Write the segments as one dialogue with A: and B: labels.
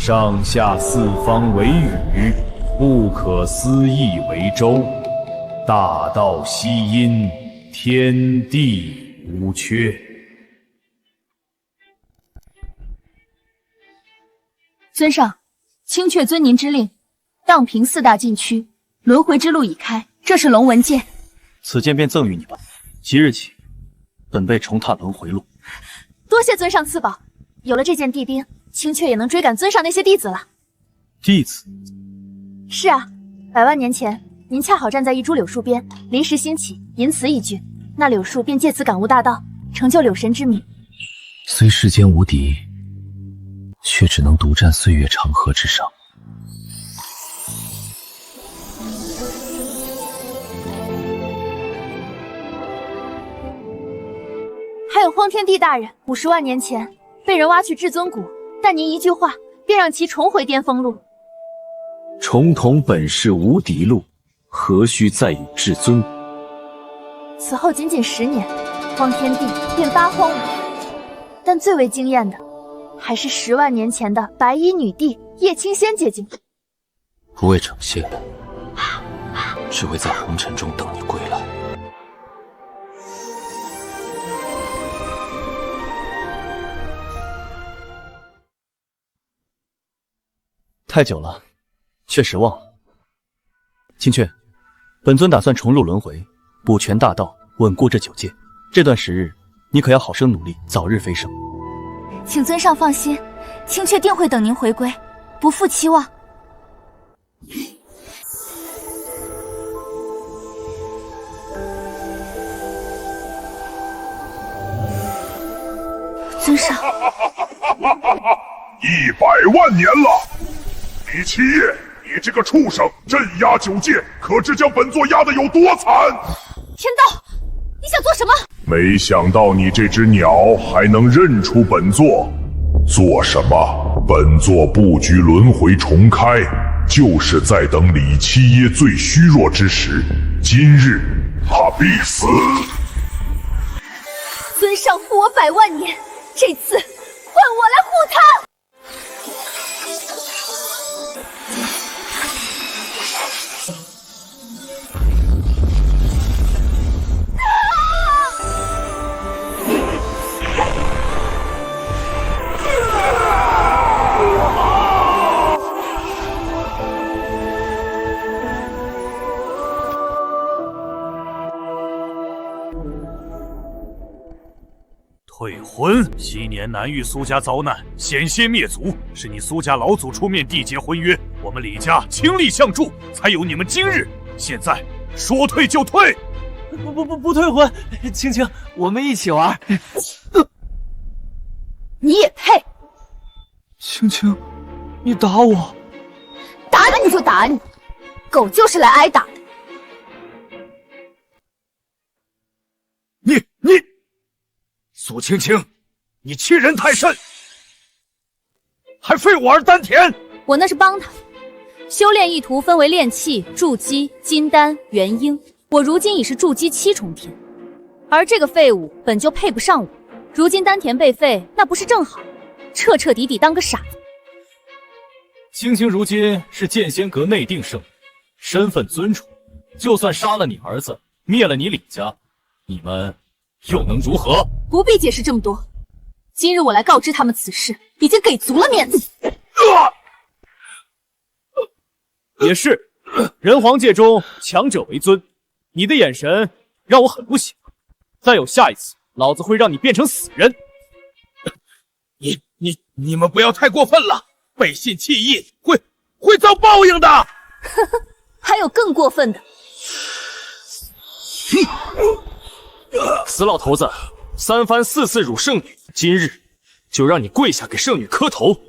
A: 上下四方为宇，不可思议为周。大道希阴，天地无缺。
B: 尊上，青雀遵您之令，荡平4大禁区，轮回之路已开。这是龙纹剑，
C: 此剑便赠予你吧。即日起，本辈重踏轮回路。
B: 多谢尊上赐宝，有了这件地钉，青雀也能追赶尊上那些弟子了。
C: 弟子？
B: 是啊，100万年前，您恰好站在一株柳树边，临时兴起，吟词一句，那柳树便借此感悟大道，成就柳神之名。
C: 虽世间无敌，却只能独占岁月长河之上。
B: 还有荒天帝大人，50万年前被人挖去至尊骨，但您一句话便让其重回巅峰路。
C: 重同本是无敌路，何须再与至尊骨？
B: 此后仅仅10年，荒天帝便八荒五岳，但最为惊艳的还是10万年前的白衣女帝叶青仙结晶。
C: 不为惩戒，只为在红尘中等你归来。太久了，确实忘了。青雀，本尊打算重入轮回，补全大道，稳固这9界。这段时日，你可要好生努力，早日飞升。
B: 请尊上放心，青雀定会等您回归，不负期望。尊上
D: ，100万年了！李七夜，你这个畜生，镇压9界，可知将本座压得有多惨？
B: 天道，你想做什么？
D: 没想到你这只鸟还能认出本座。做什么？本座布局轮回重开，就是在等李七耶最虚弱之时。今日他必死。
B: 尊上护我100万年，这次换我来护他。
A: 退婚，昔年南域苏家遭难，险些灭族，是你苏家老祖出面缔结婚约，我们李家倾力相助，才有你们今日。现在说退就退。
C: 不退婚，青青，我们一起玩。
B: 你也配？
C: 青青，你打我！
B: 打你就打你，狗就是来挨打的。
A: 你，苏青青，你欺人太甚，还废我儿丹田！
B: 我那是帮他，修炼意图分为炼气、筑基、金丹、元婴。我如今已是筑基7重天，而这个废物本就配不上我。如今丹田被废，那不是正好，彻彻底底当个傻子。
C: 青青如今是剑仙阁内定圣女，身份尊崇，就算杀了你儿子，灭了你李家，你们又能如何？
B: 不必解释这么多，今日我来告知他们此事，已经给足了面子。
A: 也是，人皇界中强者为尊，你的眼神让我很不喜欢。再有下一次，老子会让你变成死人。
E: 你们不要太过分了，背信弃义会遭报应的。
B: 呵呵，还有更过分的。
C: 死老头子，3番4次辱圣女，今日就让你跪下给圣女磕头，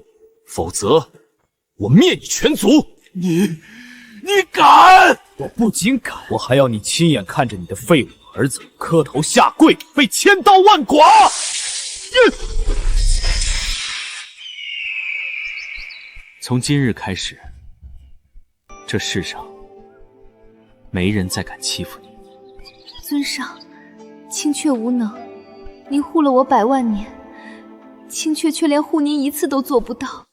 C: 否则我灭你全族！
E: 你敢？
A: 我不仅敢，我还要你亲眼看着你的废物儿子磕头下跪，被千刀万剐！
C: 从今日开始，这世上没人再敢欺负你。
B: 尊上，青雀无能，您护了我100万年，青雀却连护您1次都做不到。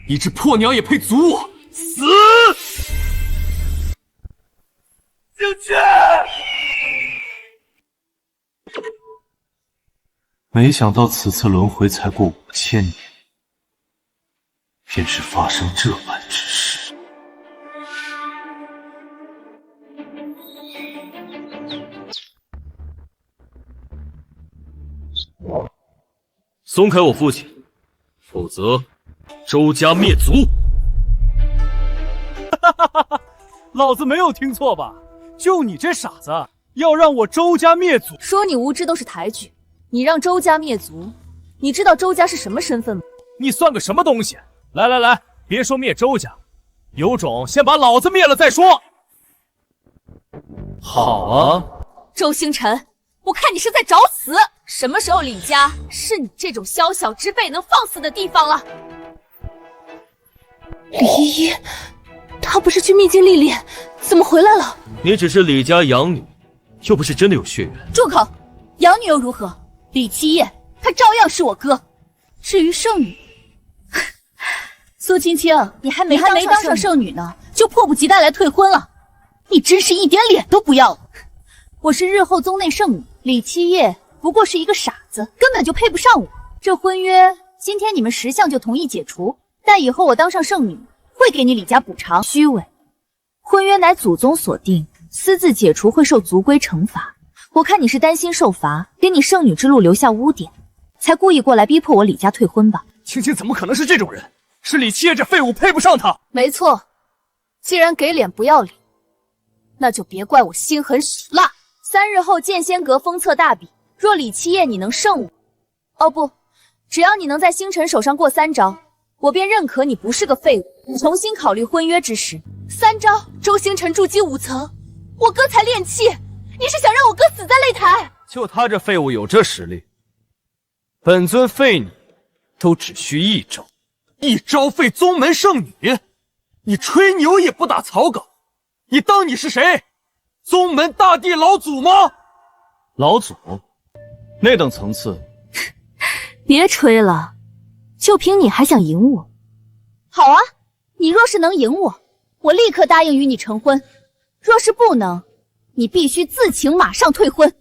C: 你只破鸟也配族我？
A: 死！进去！
C: 没想到此次轮回才过5000年，便是发生这般之事。松开我父亲，否则周家灭族！
F: 老子没有听错吧？就你这傻子，要让我周家灭族？
B: 说你无知都是抬举，你让周家灭族，你知道周家是什么身份吗？
F: 你算个什么东西？来来来，别说灭周家，有种先把老子灭了再说。
C: 好啊，
B: 周星辰，我看你是在找死！什么时候李家是你这种宵小之辈能放肆的地方了？李依依，她不是去秘境历练，怎么回来了？
C: 你只是李家养女，又不是真的有血缘。
B: 住口！养女又如何？李七夜，他照样是我哥。至于圣女，苏青青，你还没当上圣女呢，就迫不及待来退婚了，你真是一点脸都不要了。我是日后宗内圣女，李七夜不过是一个傻子，根本就配不上我。这婚约今天你们10项就同意解除，但以后我当上圣女，会给你李家补偿。虚伪，婚约乃祖宗所定，私自解除会受族规惩罚。我看你是担心受罚，给你圣女之路留下污点，才故意过来逼迫我李家退婚吧？
F: 青青怎么可能是这种人？是李七夜这废物配不上她。
B: 没错，既然给脸不要脸，那就别怪我心狠手辣。3日后剑仙阁封册大比，若李七夜你能胜我，哦不，只要你能在星辰手上过3招，我便认可你不是个废物。重新考虑婚约之时，3招周星辰筑基5层，我哥才练气，你是想让我哥死在擂台？
F: 就他这废物有这实力，本尊废你都只需1招，1招废宗门圣女？你吹牛也不打草稿，你当你是谁？宗门大帝老祖吗？
C: 老祖，那等层次。
B: 别吹了，就凭你还想赢我？好啊，你若是能赢我，我立刻答应与你成婚；若是不能，你必须自请马上退婚。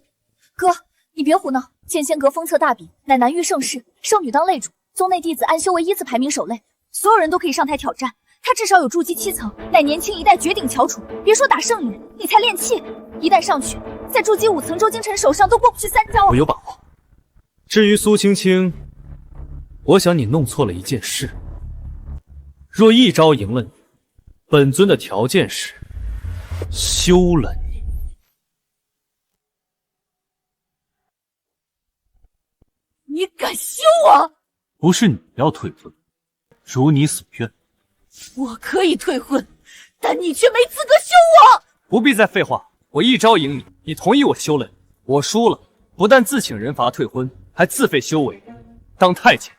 B: 哥，你别胡闹！剑仙阁封册大比，乃南域盛世，圣女当擂主，宗内弟子安修为依次排名首擂，所有人都可以上台挑战。他至少有筑基7层，乃年轻一代绝顶翘楚。别说打圣女，你才练气，一旦上去，在筑基5层周京晨手上都过不去3招。
C: 我有把握。至于苏青青，我想你弄错了一件事。若1招赢了你，本尊的条件是休了你。
B: 你敢休我？
C: 不是你要退婚，如你所愿。
B: 我可以退婚，但你却没资格休我。
F: 不必再废话，我1招赢你，你同意我休了你。我输了，不但自请人罚退婚，还自废修为，当太监。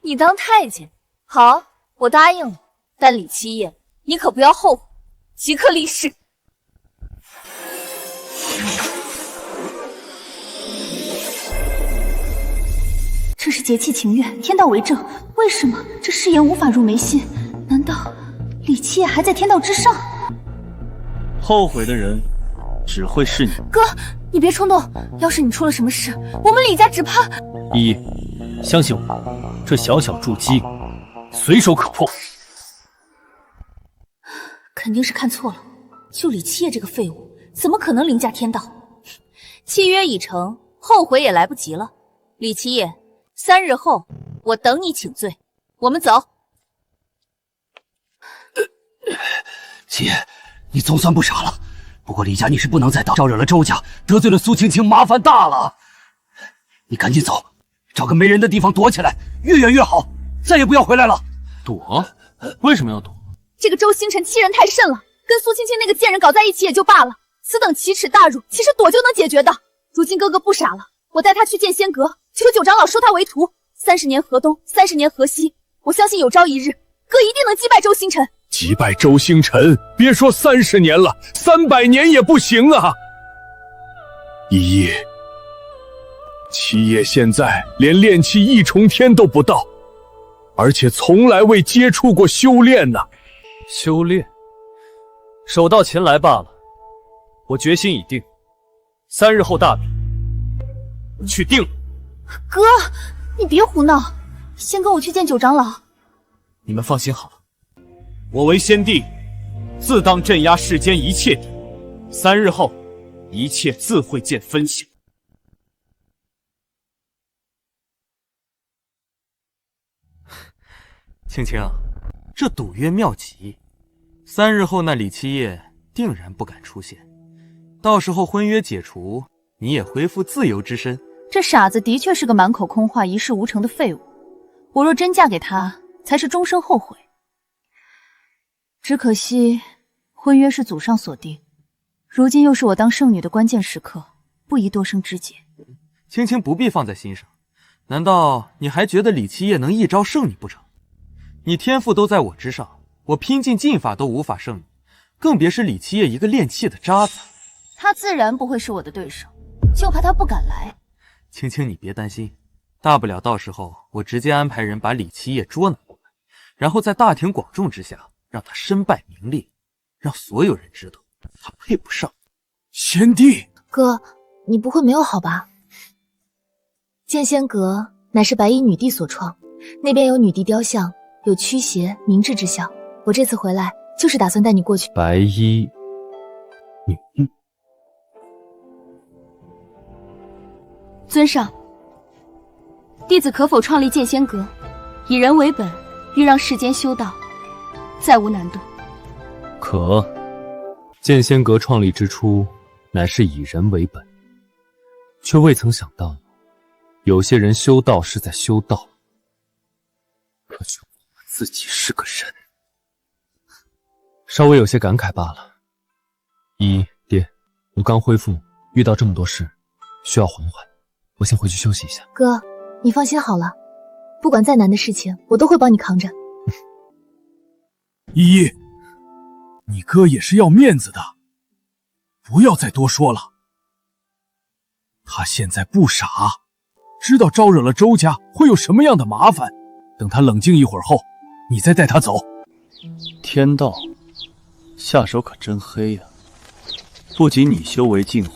B: 你当太监？好，我答应了。但李七夜，你可不要后悔，即刻离世。这是结契情愿，天道为证。为什么这誓言无法入眉心？难道李七夜还在天道之上？
C: 后悔的人只会是你。
B: 哥，你别冲动，要是你出了什么事，我们李家只怕……
C: 依依，相信我，这小小筑基随手可破。
B: 肯定是看错了，就李七夜这个废物，怎么可能凌驾天道？契约已成，后悔也来不及了。李七夜，3日后我等你请罪。我们走。
G: 七爷，你总算不傻了。不过李家你是不能再当，招惹了周家，得罪了苏青青，麻烦大了。你赶紧走，找个没人的地方躲起来，越远越好，再也不要回来了。
C: 躲？为什么要躲？
B: 这个周星辰欺人太甚了，跟苏青青那个贱人搞在一起也就罢了，此等奇耻大辱，其实躲就能解决的。如今哥哥不傻了，我带他去见仙阁，求九长老收他为徒。30年河东，30年河西，我相信有朝一日，哥一定能击败周星辰。
E: 击败周星辰，别说30年了，300年也不行啊！依依，七爷现在连炼气1重天都不到，而且从来未接触过修炼呢。
F: 修炼，手到擒来罢了。我决心已定，3日后大比，去定了。
B: 哥，你别胡闹，先跟我去见九长老。
F: 你们放心好了，我为先帝，自当镇压世间一切敌。3日后，一切自会见分晓。青青，这赌约妙极，3日后那李七夜定然不敢出现，到时候婚约解除，你也恢复自由之身。
B: 这傻子的确是个满口空话、一事无成的废物。我若真嫁给他，才是终生后悔。只可惜，婚约是祖上所定，如今又是我当圣女的关键时刻，不宜多生枝节。
F: 青青不必放在心上，难道你还觉得李七夜能一招胜你不成？你天赋都在我之上，我拼尽劲法都无法胜你，更别是李七夜一个练气的渣子。
B: 他自然不会是我的对手，就怕他不敢来。
F: 青青，你别担心，大不了到时候我直接安排人把李七夜捉拿过来，然后在大庭广众之下让他身败名裂，让所有人知道他配不上。
E: 先帝，
B: 哥，你不会没有好吧？剑仙阁乃是白衣女帝所创，那边有女帝雕像，有驱邪明志之效。我这次回来就是打算带你过去。
F: 白衣女帝，
B: 尊上，弟子可否创立剑仙阁，以人为本，欲让世间修道，再无难度。
F: 可，剑仙阁创立之初，乃是以人为本，却未曾想到，有些人修道是在修道，可却忘了自己是个人。稍微有些感慨罢了。爹，我刚恢复，遇到这么多事，需要缓缓，我先回去休息一下。
B: 哥，你放心好了，不管再难的事情，我都会帮你扛着。
E: 依依，你哥也是要面子的，不要再多说了。他现在不傻，知道招惹了周家会有什么样的麻烦，等他冷静一会儿后，你再带他走。
C: 天道，下手可真黑呀！不仅你修为尽毁，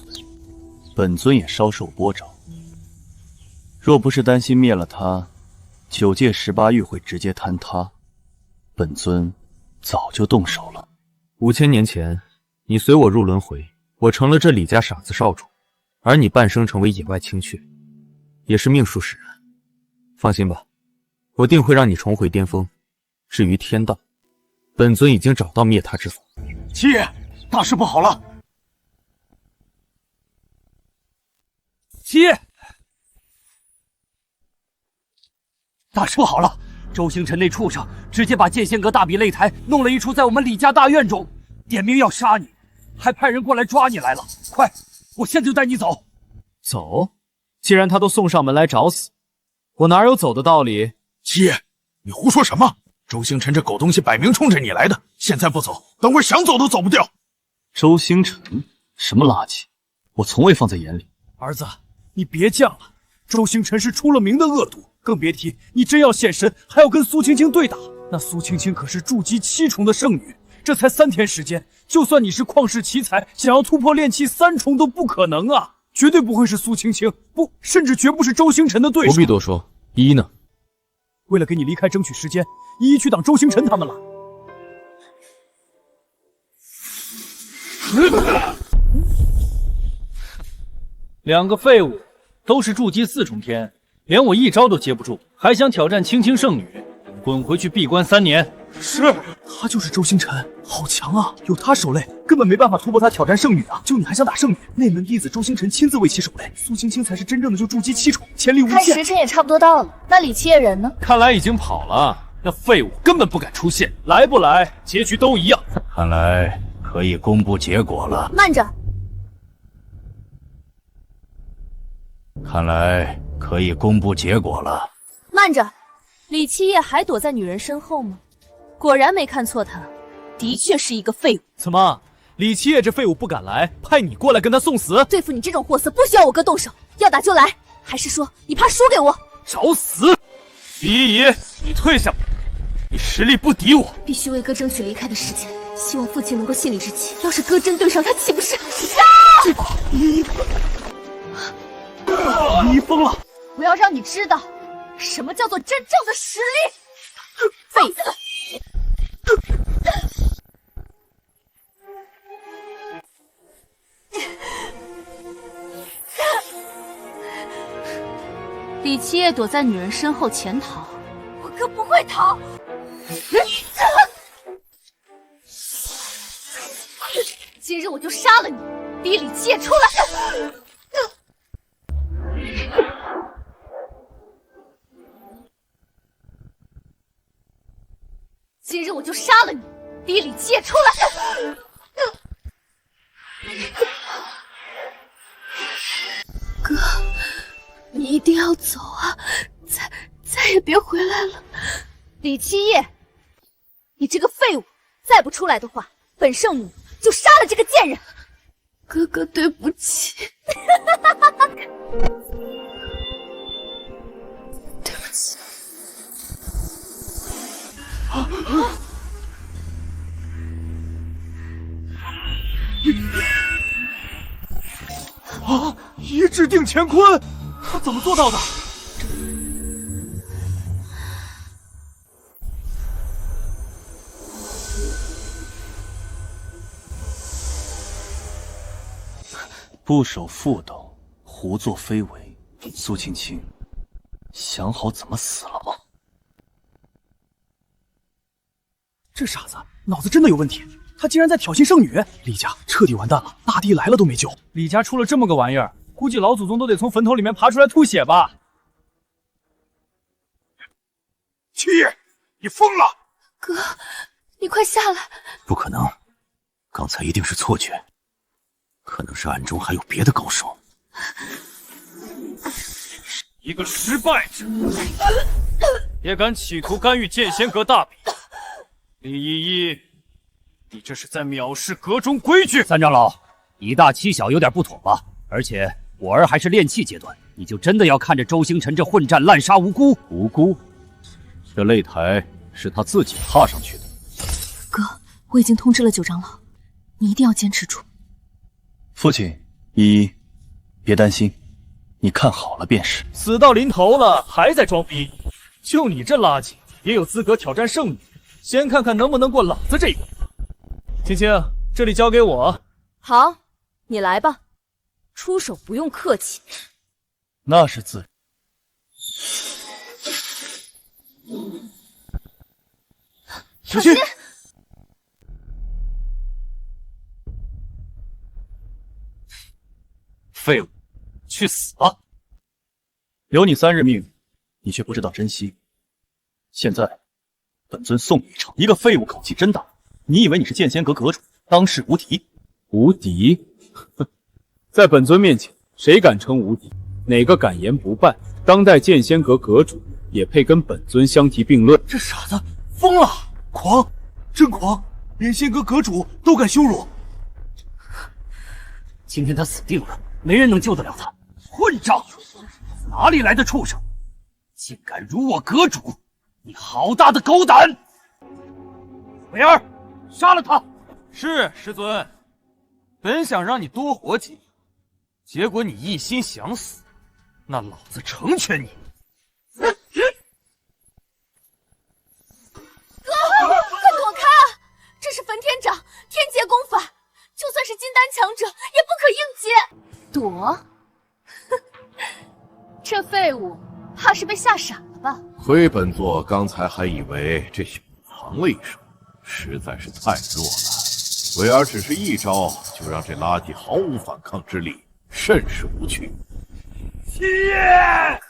C: 本尊也稍受波折。若不是担心灭了他，9界18域会直接坍塌，本尊早就动手了。
F: 5000年前，你随我入轮回，我成了这李家傻子少主，而你半生成为野外青雀，也是命数使然。放心吧，我定会让你重回巅峰。至于天道，本尊已经找到灭他之法。
A: 七爷，大事不好了！
G: 七爷，大事不好了！周星辰那畜生直接把剑仙阁大比擂台弄了一出在我们李家大院中，点名要杀你，还派人过来抓你来了。快，我现在就带你走。
F: 走？既然他都送上门来找死，我哪有走的道理？
A: 七爷，你胡说什么？周星辰这狗东西摆明冲着你来的，现在不走，等会想走都走不掉。
C: 周星辰，什么垃圾，我从未放在眼里。
E: 儿子，你别犟了，周星辰是出了名的恶毒，更别提你真要现身，还要跟苏青青对打。那苏青青可是筑基7重的圣女，这才3天时间，就算你是旷世奇才，想要突破炼气3重都不可能啊！绝对不会是苏青青，不，甚至绝不是周星辰的对手。
F: 不必多说，依依呢？
E: 为了给你离开争取时间，依依去挡周星辰他们了。
H: 2个废物，都是筑基4重天，连我一招都接不住，还想挑战青青圣女？滚回去闭关3年！
E: 是，他就是周星辰，好强啊！有他手累，根本没办法突破他挑战圣女啊！就你还想打圣女？内门弟子周星辰亲自为其手累，苏青青才是真正的就筑基7重，潜力无限。
B: 看时辰也差不多到了，那李七夜人呢？
H: 看来已经跑了，那废物根本不敢出现，来不来，结局都一样。
I: 看来可以公布结果了。
B: 慢着，
I: 看来可以公布结果了。
B: 慢着，李七夜还躲在女人身后吗？果然没看错他，的确是一个废物。
F: 怎么，李七夜这废物不敢来，派你过来跟他送死？
B: 对付你这种货色，不需要我哥动手，要打就来。还是说你怕输给我？
F: 找死！李依依，你退下吧，你实力不敌我。
B: 必须为哥争取离开的时间，希望父亲能够信里之气。要是哥真对上他，岂不是？
E: 你疯了！
B: 我要让你知道，什么叫做真正的实力！废子！李七夜躲在女人身后潜逃，我哥不会逃。今日我就杀了你，逼李七夜出来！今日我就杀了你，逼李七夜出来！哥，你一定要走啊！再也别回来了。李七夜，你这个废物，再不出来的话，本圣女就杀了这个贱人。哥哥，对不起。对不起。
E: 啊！一掷定乾坤，他怎么做到的？
C: 不守妇道，胡作非为。苏青青，想好怎么死了吗？
E: 这傻子脑子真的有问题，他竟然在挑衅圣女，李家彻底完蛋了，大帝来了都没救。
H: 李家出了这么个玩意儿，估计老祖宗都得从坟头里面爬出来吐血吧。
A: 七爷，你疯了！
B: 哥，你快下来！
G: 不可能，刚才一定是错觉，可能是暗中还有别的高手。
F: 一个失败者，也敢企图干预剑仙阁大比？李依依，你这是在藐视阁中规矩！
G: 三长老，以大欺小有点不妥吧？而且我儿还是炼气阶段，你就真的要看着周星辰这混战滥杀无辜？
I: 无辜？这擂台是他自己踏上去的。
B: 哥，我已经通知了九长老，你一定要坚持住。
C: 父亲，依依，别担心，你看好了便是。
H: 死到临头了，还在装逼？就你这垃圾，也有资格挑战圣女？先看看能不能过老子这一关。青青，这里交给我。
B: 好，你来吧，出手不用客气。
C: 那是自然。
E: 小心！
F: 废物，去死吧！
C: 留你3日命，你却不知道珍惜。现在，本尊送你一程。一个废物口气真大，你以为你是剑仙阁阁主，当世无敌？
J: 无敌？哼，在本尊面前，谁敢称无敌？哪个敢言不败？当代剑仙阁阁主也配跟本尊相提并论？
E: 这傻子疯了，狂，真狂，连仙阁阁主都敢羞辱。
G: 今天他死定了，没人能救得了他。混账！哪里来的畜生，竟敢辱我阁主！你好大的狗胆！伟儿，杀了他！
F: 是师尊，本想让你多活几年，结果你一心想死，那老子成全你！
B: 哥，快躲开！这是焚天掌，天劫功法，就算是金丹强者也不可应接。躲？这废物怕是被吓傻了吧？
K: 亏本座刚才还以为这小子藏了一手，实在是太弱了。伟儿只是一招就让这垃圾毫无反抗之力，甚是无趣。
A: 七爷！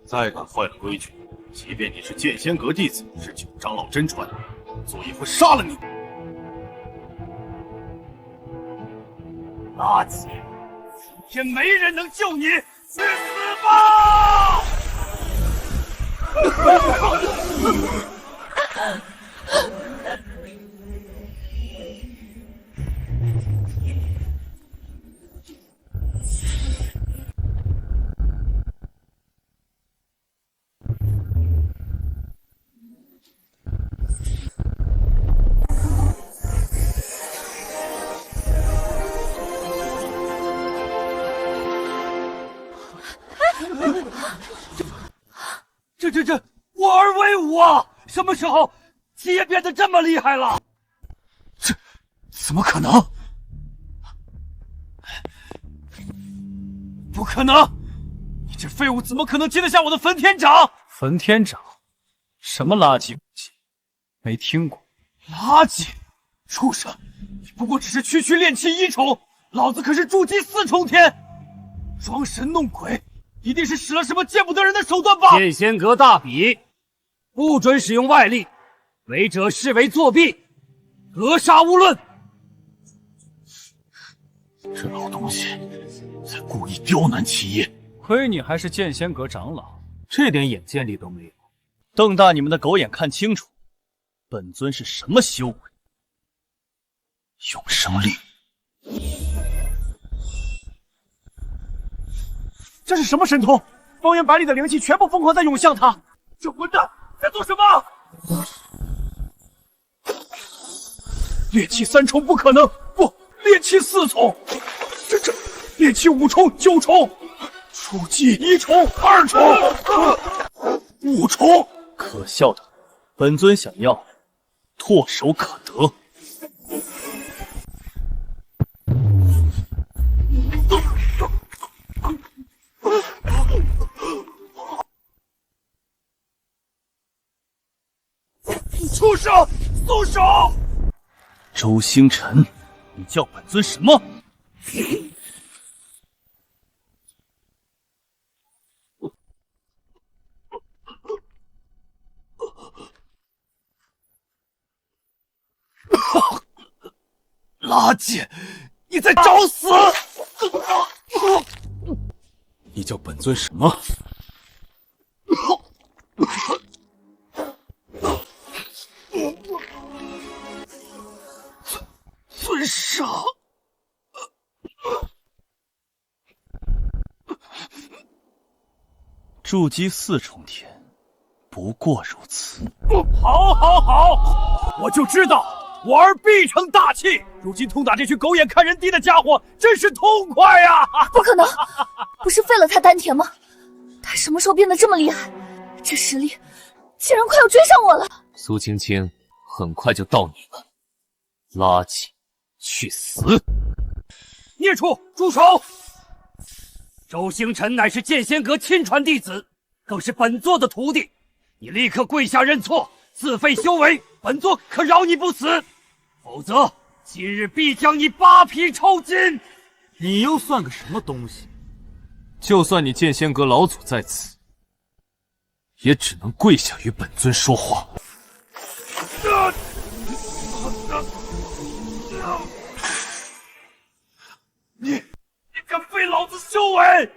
A: 再敢坏了规矩，即便你是剑仙阁弟子，是九长老真传，本座也会杀了你！
F: 垃圾！今天没人能救你，去死吧！
G: 这，我儿威武啊！什么时候七爷变得这么厉害了？这怎么可能？不可能！你这废物怎么可能接得下我的焚天掌？
E: 焚天掌，什么垃圾武器？没听过。
G: 垃圾！畜生！你不过只是区练气1重，老子可是筑基4重天！装神弄鬼，一定是使了什么见不得人的手段吧？
L: 剑仙阁大比，不准使用外力，违者视为作弊，格杀勿论。
G: 这老东西在故意刁难七爷。
E: 亏你还是剑仙阁长老，
L: 这点眼见力都没有。
C: 瞪大你们的狗眼看清楚，本尊是什么修为？永生力。
E: 这是什么神通？方圆百里的灵气全部疯狂在涌向他。
G: 这混蛋在做什么？
E: 炼气3重不可能，不，炼气4重。这炼气5重、9重，筑基1重、2重、5重。
C: 可笑的，本尊想要唾手可得。
G: 畜生，松手！
C: 周星辰，你叫本尊什么？
G: 垃圾！你在找死！
E: 你叫本尊什么？
G: 尊上，
C: 筑基4重天，不过如此。
E: 好，我就知道我儿必成大器。如今痛打这群狗眼看人低的家伙，真是痛快呀！
B: 不可能，不是废了他丹田吗？他什么时候变得这么厉害？这实力竟然快要追上我了！
L: 苏青青很快就到你了，垃圾！去死！
G: 孽畜，住手！
L: 周星辰乃是剑仙阁亲传弟子，更是本座的徒弟，你立刻跪下认错，自废修为，本座可饶你不死，否则今日必将你扒皮抽筋！
F: 你又算个什么东西？就算你剑仙阁老祖在此，也只能跪下与本尊说话。
G: 你敢废老子修为！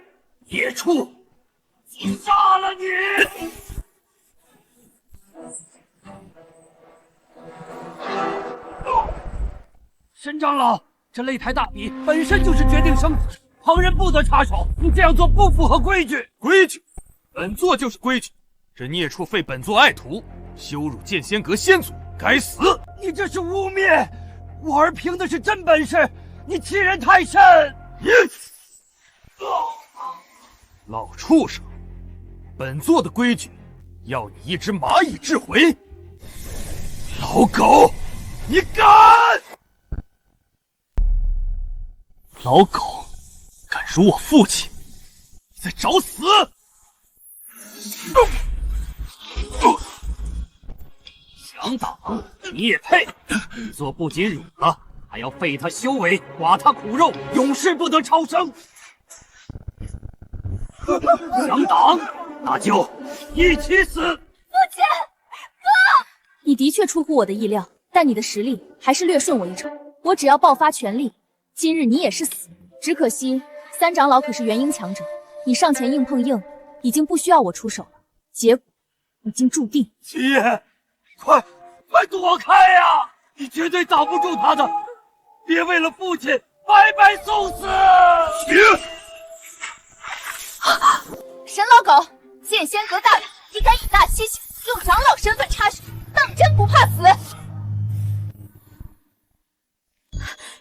G: 野畜，我杀了你！沈长老，这擂台大比本身就是决定生死，旁人不得插手。你这样做不符合规矩。
F: 规矩，本座就是规矩。这孽畜废本座爱徒，羞辱剑仙阁先祖，该死！
G: 你这是污蔑！我儿凭的是真本事，你欺人太甚！
F: 老畜生，本座的规矩，要你一只蚂蚁掷回。
G: 老狗，你敢！
C: 老狗，敢辱我父亲，
G: 你在找死！
L: 想挡你也配！本座不仅辱了，还要废他修为，剐他骨肉，永世不得超生。想挡，那就一起死！
B: 父亲，哥，你的确出乎我的意料，但你的实力还是略逊我一筹。我只要爆发全力，今日你也是死。只可惜三长老可是元婴强者，你上前硬碰硬，已经不需要我出手了。结果已经注定。
G: 七爷，快躲开呀！你绝对挡不住他的！别为了父亲白白送死！
B: 沈老狗，剑仙阁大人，你敢以大欺小，用长老身份插手，当真不怕死？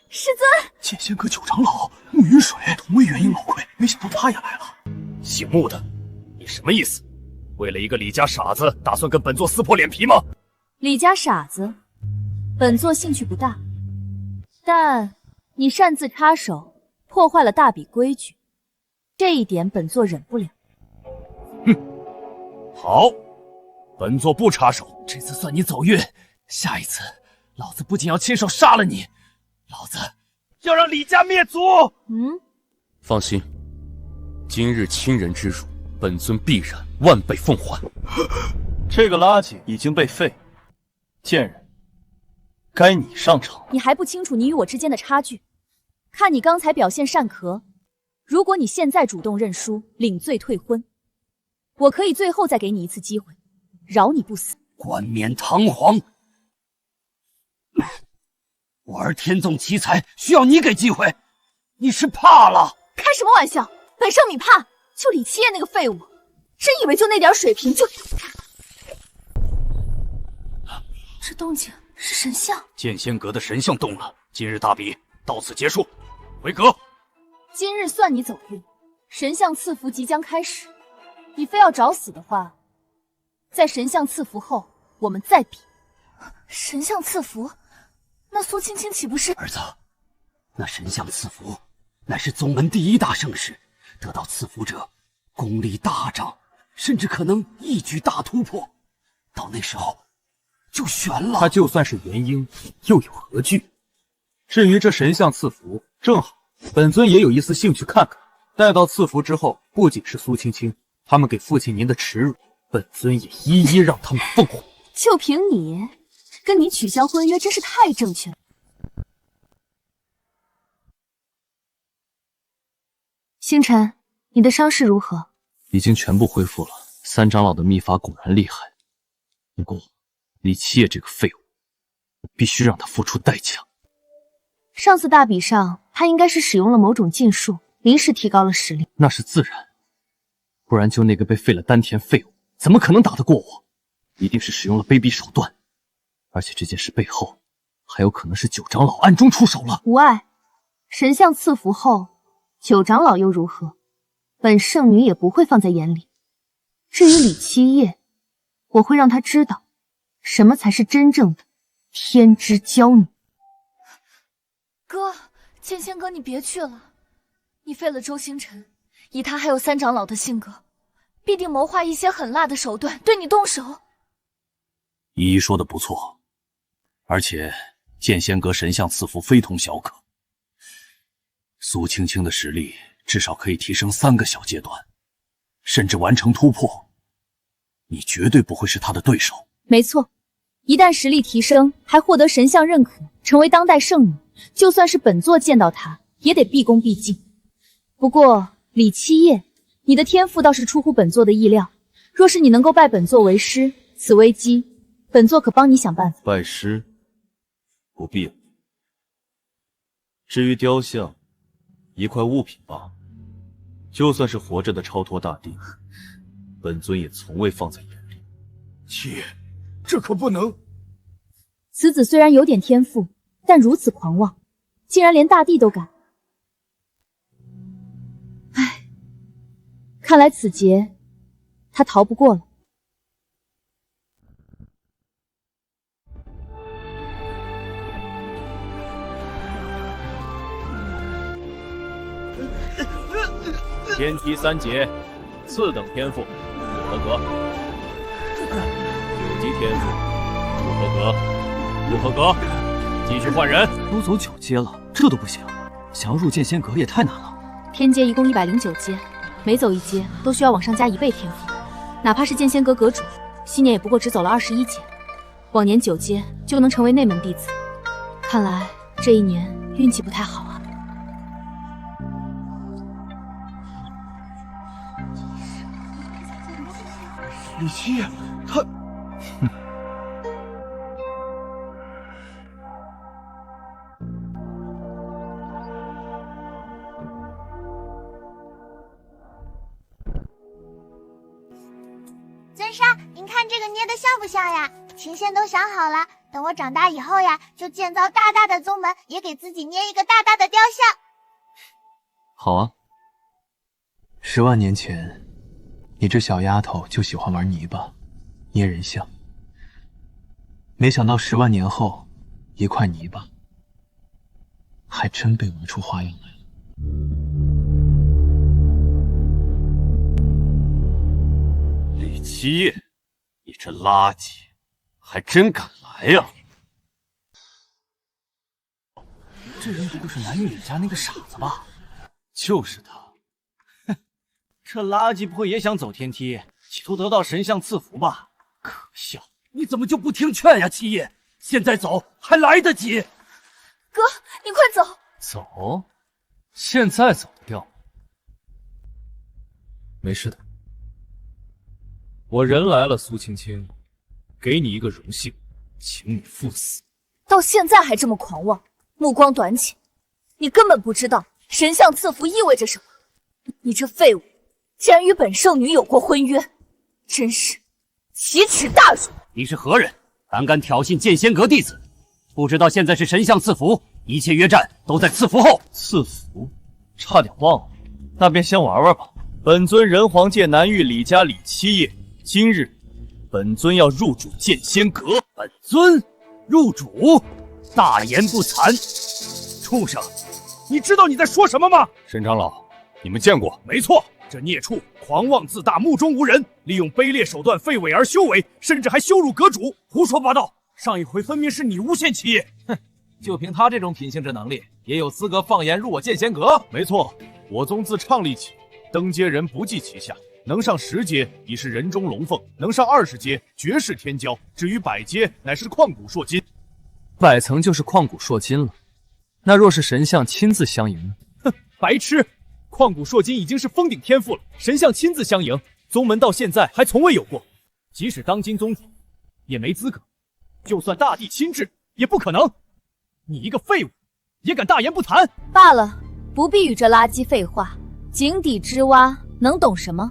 B: 师尊，
E: 剑仙阁9长老慕云水同为元婴老魁，没想到他也来了。
F: 姓穆的，你什么意思？为了一个李家傻子，打算跟本座撕破脸皮吗？
B: 李家傻子，本座兴趣不大，但你擅自插手，破坏了大比规矩，这一点本座忍不了。
F: 哼，好，本座不插手。
G: 这次算你走运，下一次老子不仅要亲手杀了你，老子要让李家灭族！
F: 放心，今日亲人之辱，本尊必然万倍奉还。
C: 这个垃圾已经被废，贱人，该你上场。
B: 你还不清楚你与我之间的差距？看你刚才表现擅壳，如果你现在主动认输，领罪退婚，我可以最后再给你一次机会，饶你不死。
G: 冠冕堂皇，我儿天纵奇才，需要你给机会，你是怕了？
B: 开什么玩笑！本圣女怕就李七夜那个废物，真以为就那点水平就……这动静是神像。
A: 剑仙阁的神像动了，今日大比到此结束，回阁。
B: 今日算你走运，神像赐福即将开始，你非要找死的话，在神像赐福后我们再比。神像赐福，那苏青青岂不是？
G: 儿子，那神像赐福乃是宗门第一大盛事，得到赐福者功力大涨，甚至可能一举大突破，到那时候就悬了。
J: 他就算是元婴，又有何惧？至于这神像赐福，正好本尊也有一丝兴趣看看。待到赐福之后，不仅是苏青青，他们给父亲您的耻辱，本尊也一一让他们奉还。
B: 就凭你，跟你取消婚约真是太正确了。星辰，你的伤势如何？
C: 已经全部恢复了。三长老的秘法果然厉害，不过李七夜这个废物，我必须让他付出代价。
B: 上次大比上，他应该是使用了某种禁术，临时提高了实力。
C: 那是自然，不然就那个被废了丹田废物，怎么可能打得过我？一定是使用了卑鄙手段，而且这件事背后还有可能是九长老暗中出手了。
B: 无碍，神像赐福后，九长老又如何？本圣女也不会放在眼里。至于李七夜，我会让他知道，什么才是真正的天之娇女。哥，剑仙哥，你别去了，你废了周星辰，以他还有三长老的性格，必定谋划一些狠辣的手段对你动手。
A: 依依说的不错，而且剑仙阁神像赐福非同小可，苏青青的实力至少可以提升3个小阶段，甚至完成突破，你绝对不会是她的对手。
B: 没错，一旦实力提升，还获得神像认可，成为当代圣女，就算是本座见到她，也得毕恭毕敬。不过李七夜，你的天赋倒是出乎本座的意料，若是你能够拜本座为师，此危机本座可帮你想办法。
C: 拜师不必了。至于雕像，一块物品罢了，就算是活着的超脱大帝，本尊也从未放在眼里。
E: 七爷，这可不能！
B: 此子虽然有点天赋，但如此狂妄，竟然连大帝都敢。唉，看来此劫他逃不过了。
J: 天梯3劫，次等天赋，不合格。9级天赋，不合格，不合格，继续换人。
G: 都走9阶了，这都不行，想要入剑仙阁也太难了。
B: 天阶一共109阶，每走1阶都需要往上加1倍天赋，哪怕是剑仙阁阁主，昔年也不过只走了21阶，往年9阶就能成为内门弟子。看来这一年运气不太好啊。
E: 李七夜，他……
M: 尊上，您看这个捏的像不像呀？琴仙都想好了，等我长大以后呀，就建造大大的宗门，也给自己捏一个大大的雕像。
C: 好啊，
N: 10万年前，你这小丫头就喜欢玩泥巴，捏人像。没想到10万年后，一块泥巴还真被玩出花样来了。
L: 李七夜，你这垃圾，还真敢来呀！
E: 这人不就是南域李家那个傻子吧？
F: 就是他。哼，这垃圾不会也想走天梯，企图得到神像赐福吧？可笑！
L: 你怎么就不听劝呀，七夜？现在走还来得及。
B: 哥，你快走！
H: 走？现在走得掉？没事的，我人来了，苏青青，给你一个荣幸，请你赴死。
B: 到现在还这么狂妄，目光短浅，你根本不知道神像赐福意味着什么。你这废物，竟然与本圣女有过婚约，真是奇耻大辱！
L: 你是何人？胆挑衅剑仙阁弟子？不知道现在是神像赐福，一切约战都在赐福后。
C: 赐福？差点忘了，那便先玩玩吧。本尊人皇界南域李家李七夜，今日本尊要入主剑仙阁。
L: 本尊入主？大言不惭！畜生，
A: 你知道你在说什么吗？
K: 沈长老，你们见过？
A: 没错，这孽畜狂妄自大，目中无人，利用卑劣手段废伪而修为，甚至还羞辱阁主，胡说八道！上一回分明是你诬陷七夜。
J: 哼，就凭他这种品性之能力，也有资格放言入我剑仙阁？
A: 没错，我宗自创立起，登阶人不计其下，能上10阶已是人中龙凤，能上20阶绝世天骄，至于100阶乃是旷古烁今。
H: 100层就是旷古烁今了，那若是神像亲自相迎呢？
E: 哼，白痴！旷古烁今已经是封顶天赋了，神像亲自相迎，宗门到现在还从未有过。即使当今宗主，也没资格。就算大帝亲至，也不可能。你一个废物，也敢大言不惭？
B: 罢了，不必与这垃圾废话。井底之蛙能懂什么？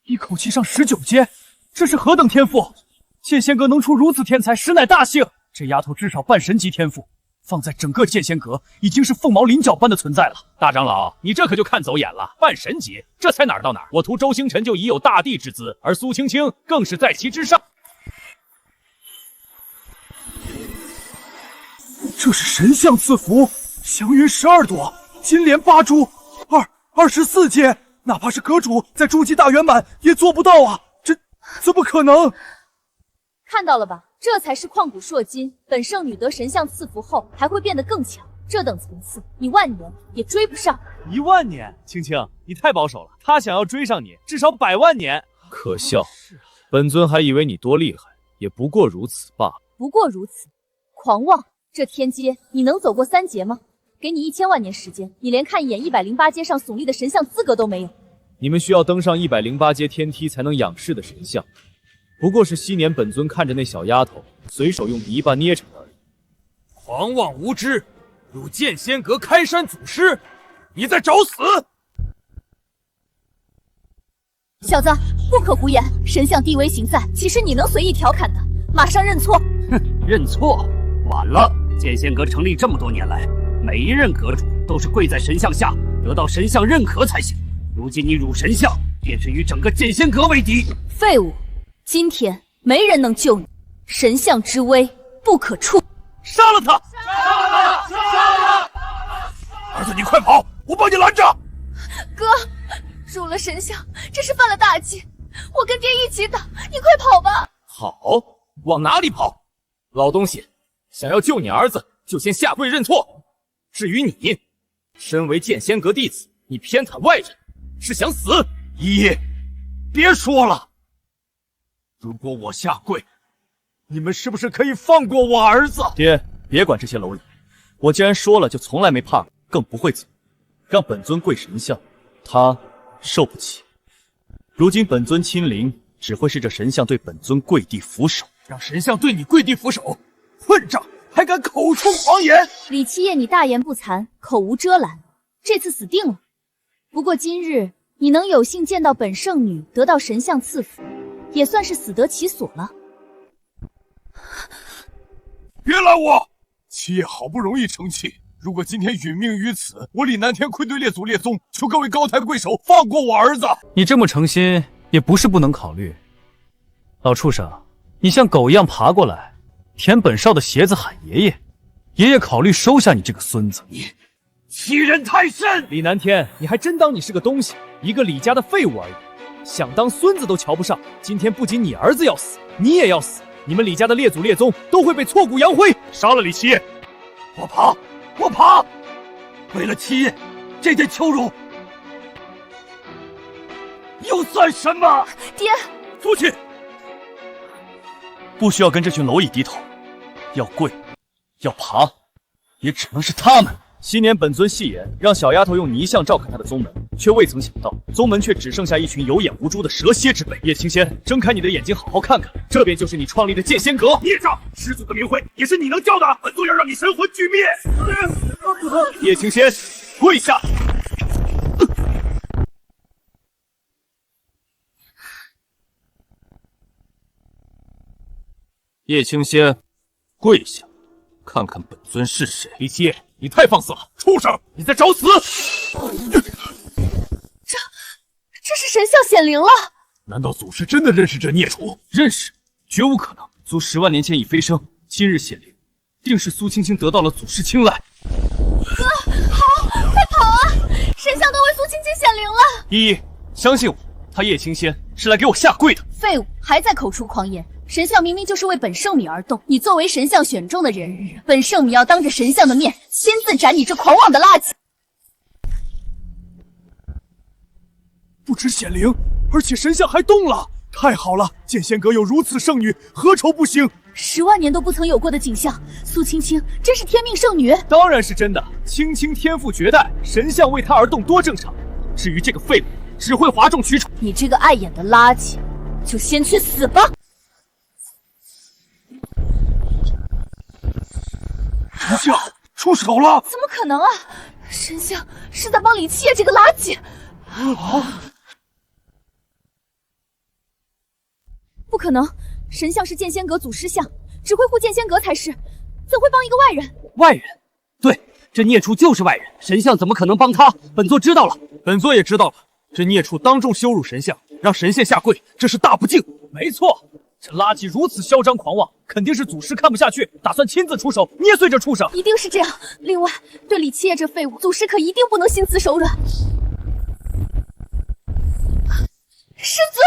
E: 一口气上19阶，这是何等天赋！剑仙阁能出如此天才，实乃大幸。这丫头至少半神级天赋，放在整个剑仙阁已经是凤毛麟角般的存在了。
A: 大长老，你这可就看走眼了，半神级，这才哪儿到哪儿？我徒周星辰就已有大帝之姿，而苏青青更是在其之上。
E: 这是神像赐福，祥云12朵，金莲8株，24阶，哪怕是阁主在筑基大圆满也做不到啊！这怎么可能？
B: 看到了吧，这才是旷古烁今。本圣女得神像赐福后，还会变得更强。这等层次，你万年也追不上。
E: 1万年？青青，你太保守了。他想要追上你，至少100万年。
H: 可笑，本尊还以为你多厉害，也不过如此罢了。
B: 不过如此，狂妄！这天阶你能走过3阶吗？给你1000万年时间，你连看一眼108阶上耸立的神像资格都没有。
H: 你们需要登上108阶天梯才能仰视的神像，不过是昔年本尊看着那小丫头随手用泥巴捏成的而已。
A: 狂妄无知，入剑仙阁开山祖师，你在找死！
B: 小子，不可胡言！神像地威行在，岂是你能随意调侃的？马上认错！
L: 哼，认错？晚了！剑仙阁成立这么多年来，每一任阁主都是跪在神像下，得到神像认可才行。如今你辱神像，便是与整个剑仙阁为敌。
B: 废物！今天没人能救你，神像之威不可触。
A: 杀了他！杀了他！杀了他！儿子，你快跑，我帮你拦着。
B: 哥，辱了神像，这是犯了大忌，我跟爹一起打，你快跑吧。
H: 好，往哪里跑？老东西，想要救你儿子，就先下跪认错。至于你，身为剑仙阁弟子，你偏袒外人，是想死？
A: 一夜，别说了。如果我下跪，你们是不是可以放过我儿子？
C: 爹，别管这些蝼蚁，我既然说了，就从来没怕过，更不会走。让本尊跪神像，他受不起。如今本尊亲临，只会是这神像对本尊跪地俯首。
A: 让神像对你跪地俯首，混账！还敢口出狂言！
B: 李七夜，你大言不惭，口无遮拦，这次死定了。不过今日你能有幸见到本圣女得到神像赐福，也算是死得其所了。
E: 别拦我！七爷好不容易成器，如果今天殒命于此，我李南天愧对列祖列宗，求各位高抬贵手，放过我儿子。
C: 你这么诚心，也不是不能考虑。老畜生，你像狗一样爬过来，舔本少的鞋子喊爷爷，爷爷考虑收下你这个孙子。
L: 你欺人太甚！
E: 李南天，你还真当你是个东西，一个李家的废物而已，想当孙子都瞧不上。今天不仅你儿子要死，你也要死，你们李家的列祖列宗都会被挫骨扬灰。
A: 杀了李七爷！
L: 我爬，我爬！为了七爷，这点羞辱又算什么？
B: 爹，
A: 父亲，
C: 不需要跟这群蝼蚁低头，要跪，要爬，也只能是他们。昔年本尊戏言，让小丫头用泥像照看他的宗门，却未曾想到，宗门却只剩下一群有眼无珠的蛇蝎之辈。叶青仙，睁开你的眼睛，好好看看，这便就是你创立的剑仙阁。
A: 孽障，师祖的名讳也是你能教的，本座要让你神魂俱灭！
C: 叶青仙，跪下！叶青仙，跪下，看看本尊是谁。
A: 李七爷，你太放肆了！畜生，你在找死！
B: 这是神像显灵了。
A: 难道祖师真的认识这孽畜？
C: 认识，绝无可能。祖10万年前已飞升，今日显灵，定是苏青青得到了祖师青睐。
B: 哥，好，快跑啊！神像都为苏青青显灵了。
C: 依依，相信我，他叶青仙是来给我下跪的。
B: 废物，还在口出狂言。神像明明就是为本圣米而动，你作为神像选中的人日，本圣米要当着神像的面亲自斩你这狂妄的垃圾。
E: 不止显灵，而且神像还动了，太好了！剑仙阁有如此圣女，何愁不行
B: ？10万年都不曾有过的景象，苏青青真是天命圣女。
E: 当然是真的，青青天赋绝代，神像为她而动多正常。至于这个废物，只会哗众取宠。
B: 你这个碍眼的垃圾，就先去死吧！
E: 神像出手了！
B: 怎么可能啊！神像是在帮李七爷这个垃圾。不可能，神像是剑仙阁祖师像，只会护剑仙阁才是，怎会帮一个外人？
L: 外人？对，这孽畜就是外人，神像怎么可能帮他？本座知道了，
E: 本座也知道了。这孽畜当众羞辱神像，让神仙下跪，这是大不敬。没错，这垃圾如此嚣张狂妄，肯定是祖师看不下去，打算亲自出手捏碎这畜生。
B: 一定是这样。另外，对李七爷这废物，祖师可一定不能心慈手软。师尊，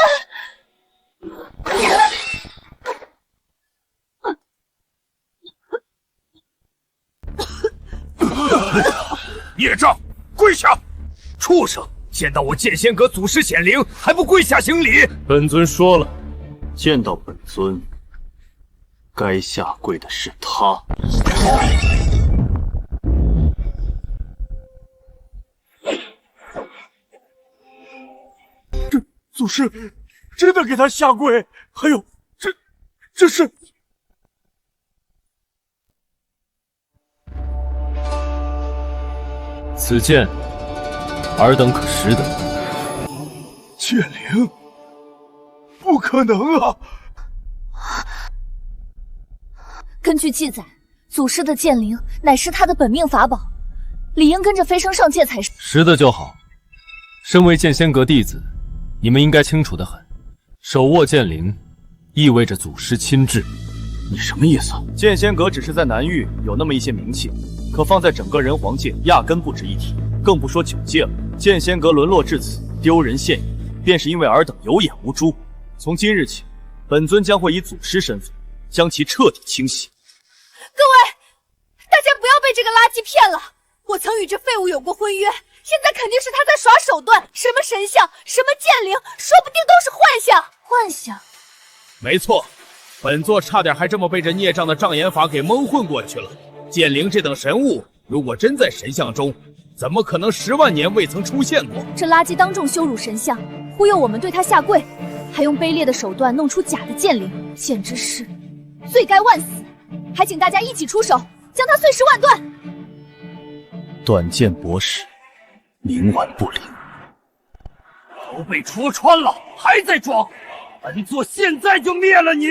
A: 孽障，跪下！畜生，见到我剑仙阁祖师显灵，还不跪下行礼？
C: 本尊说了，见到本尊，该下跪的是他。
E: 祖师真的给他下跪，还有这是
F: 此剑，尔等可识得？
E: 剑灵？不可能啊！
B: 根据记载，祖师的剑灵乃是他的本命法宝，理应跟着飞升上界才是。
F: 识得就好。身为剑仙阁弟子，你们应该清楚得很，手握剑灵，意味着祖师亲至。
C: 你什么意思？剑仙阁只是在南域有那么一些名气，可放在整个人皇界压根不值一提，更不说9界了。剑仙阁沦落至此，丢人现眼，便是因为尔等有眼无珠。从今日起，本尊将会以祖师身份，将其彻底清洗。
B: 各位，大家不要被这个垃圾骗了！我曾与这废物有过婚约，现在肯定是他在耍手段。什么神像，什么剑灵，说不定都是幻象。幻象？
H: 没错，本座差点还这么被这孽障的障眼法给蒙混过去了。剑灵这等神物，如果真在神像中，怎么可能10万年未曾出现过？
B: 这垃圾当众羞辱神像，忽悠我们对他下跪，还用卑劣的手段弄出假的剑灵，简直是罪该万死！还请大家一起出手，将他碎尸万段！
C: 短剑博士，冥顽不灵，
L: 都被戳穿了，还在装！本座现在就灭了你！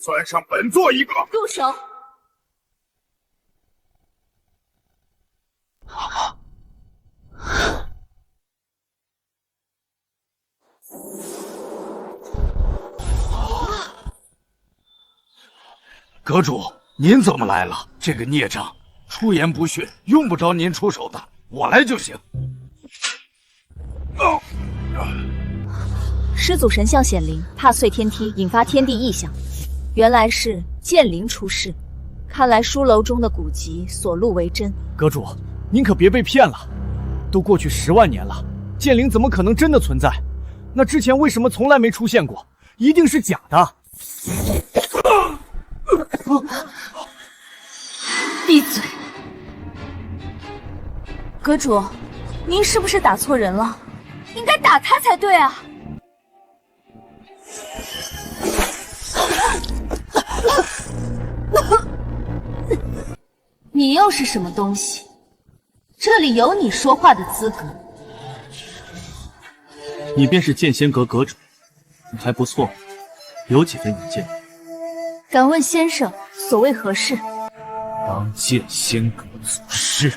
A: 算上本座一个！
B: 住手！
E: 阁主，您怎么来了？这个孽障出言不逊，用不着您出手的，我来就行。
B: 始祖神像显灵，踏碎天梯，引发天地异象。原来是剑灵出世，看来书楼中的古籍所录为真。
E: 阁主，您可别被骗了，都过去10万年了，剑灵怎么可能真的存在？那之前为什么从来没出现过？一定是假的。
B: 闭嘴！阁主，您是不是打错人了？应该打他才对啊！你又是什么东西？这里有你说话的资格。
C: 你便是剑仙阁阁主，还不错，有几分远见。
B: 敢问先生，所谓何事？
H: 当剑仙阁祖师。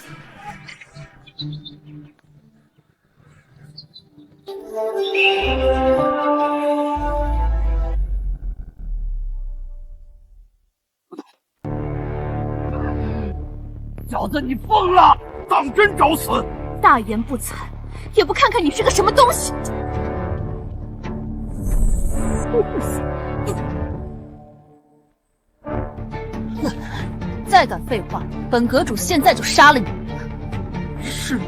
L: 小子，你疯了！当真找死！
B: 大言不惭，也不看看你是个什么东西！再敢废话，本阁主现在就杀了你！
E: 是。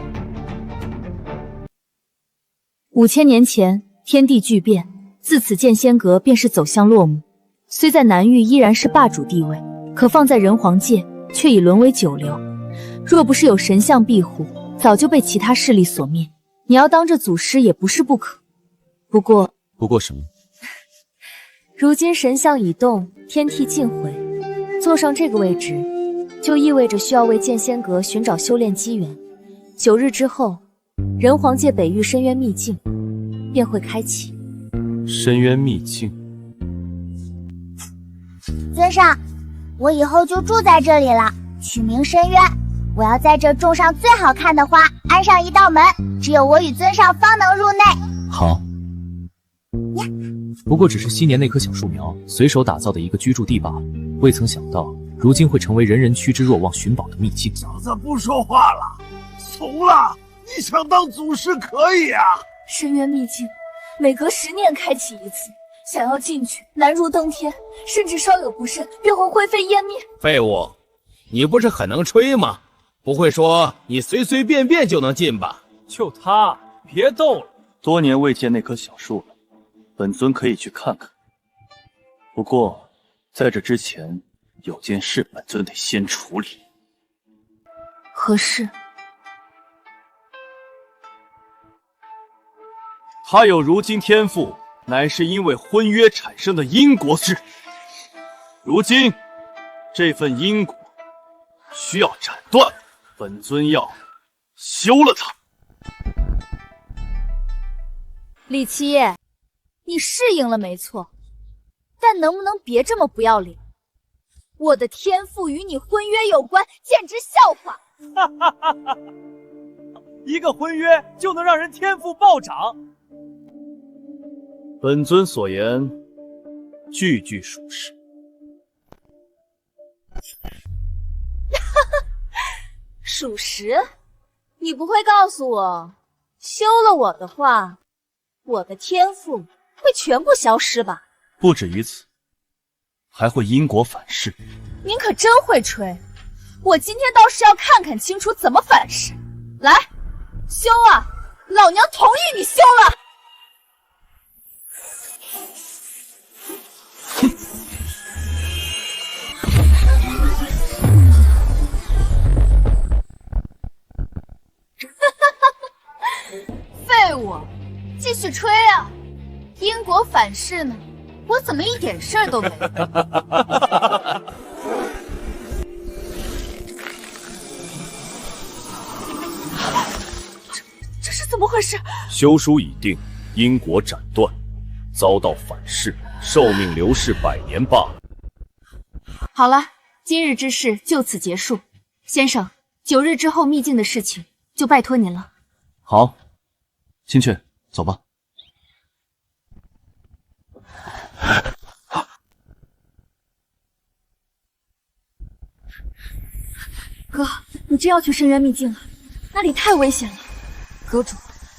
B: 5000年前，天地巨变，自此剑仙阁便是走向落幕。虽在南域依然是霸主地位，可放在人皇界，却已沦为九流。若不是有神像庇护，早就被其他势力所灭。你要当这祖师也不是不可。不过
C: 什么？
B: 如今神像已动，天地尽毁，坐上这个位置，就意味着需要为剑仙阁寻找修炼机缘。9日之后，人皇界北域深渊秘境便会开启。
C: 深渊秘境。
M: 尊上，我以后就住在这里了，取名深渊。我要在这种上最好看的花，安上一道门，只有我与尊上方能入内。
C: 好。不过只是昔年那棵小树苗随手打造的一个居住地罢了，未曾想到如今会成为人人趋之若鹜寻宝的秘境。
E: 小子不说话了，怂了！你想当祖师可以啊！
B: 深渊秘境每隔10年开启一次，想要进去难如登天，甚至稍有不慎便会灰飞烟灭。
H: 废物，你不是很能吹吗？不会说你随随便便就能进吧？
E: 就他，别逗了。
C: 多年未见那棵小树了，本尊可以去看看。不过在这之前，有件事本尊得先处理。
B: 何事？
C: 他有如今天赋，乃是因为婚约产生的因果事。如今这份因果需要斩断，本尊要休了他。
B: 李七夜，你适应了没错，但能不能别这么不要脸？我的天赋与你婚约有关，简直笑话！
E: 一个婚约就能让人天赋暴涨？
C: 本尊所言句句属实。
B: 属实？你不会告诉我，休了我的话，我的天赋会全部消失吧？
C: 不止于此，还会因果反噬。
B: 您可真会吹，我今天倒是要看看清楚怎么反噬。来，休啊！老娘同意你休了。废物，继续吹啊！因果反噬呢？我怎么一点事儿都没？这是怎么回事？
C: 休书已定，因果斩断，遭到反噬，寿命流逝100年罢了。
B: 好了，今日之事就此结束。先生，9日之后秘境的事情就拜托您了。
C: 好，青雀，走吧。
B: 哥，你真要去深渊秘境了？那里太危险了。阁主，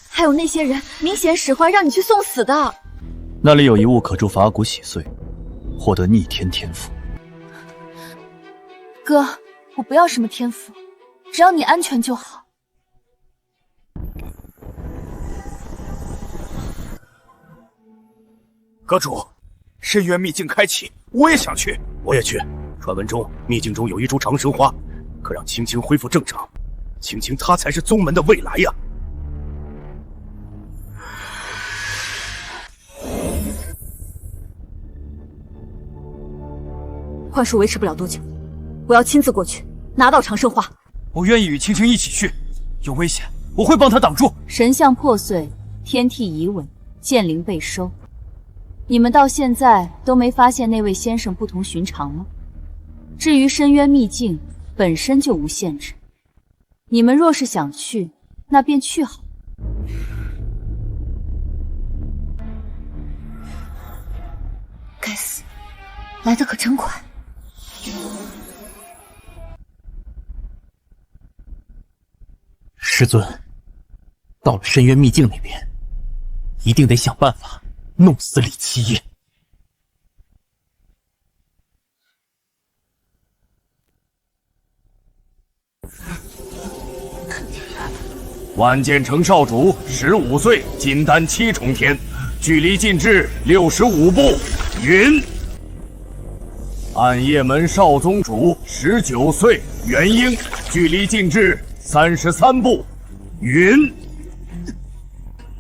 B: 还有那些人明显使坏，让你去送死的。
C: 那里有一物可助法骨洗碎，获得逆天天赋。
B: 哥，我不要什么天赋，只要你安全就好。
A: 阁主，深渊秘境开启，我也想去。我也去。传闻中秘境中有一株长生花，可让青青恢复正常。青青她才是宗门的未来呀。
B: 幻术维持不了多久，我要亲自过去拿到长生花。
E: 我愿意与青青一起去，有危险我会帮他挡住。
B: 神像破碎，天地移稳，剑灵被收。你们到现在都没发现那位先生不同寻常吗？至于深渊秘境，本身就无限制。你们若是想去，那便去好。该死，来得可真快！
J: 师尊，到了深渊秘境那边，一定得想办法弄死李七夜。
L: 万剑城少主15岁，金丹7重天，距离禁制65步。云。暗夜门少宗主19岁，元婴，距离禁制33步。云。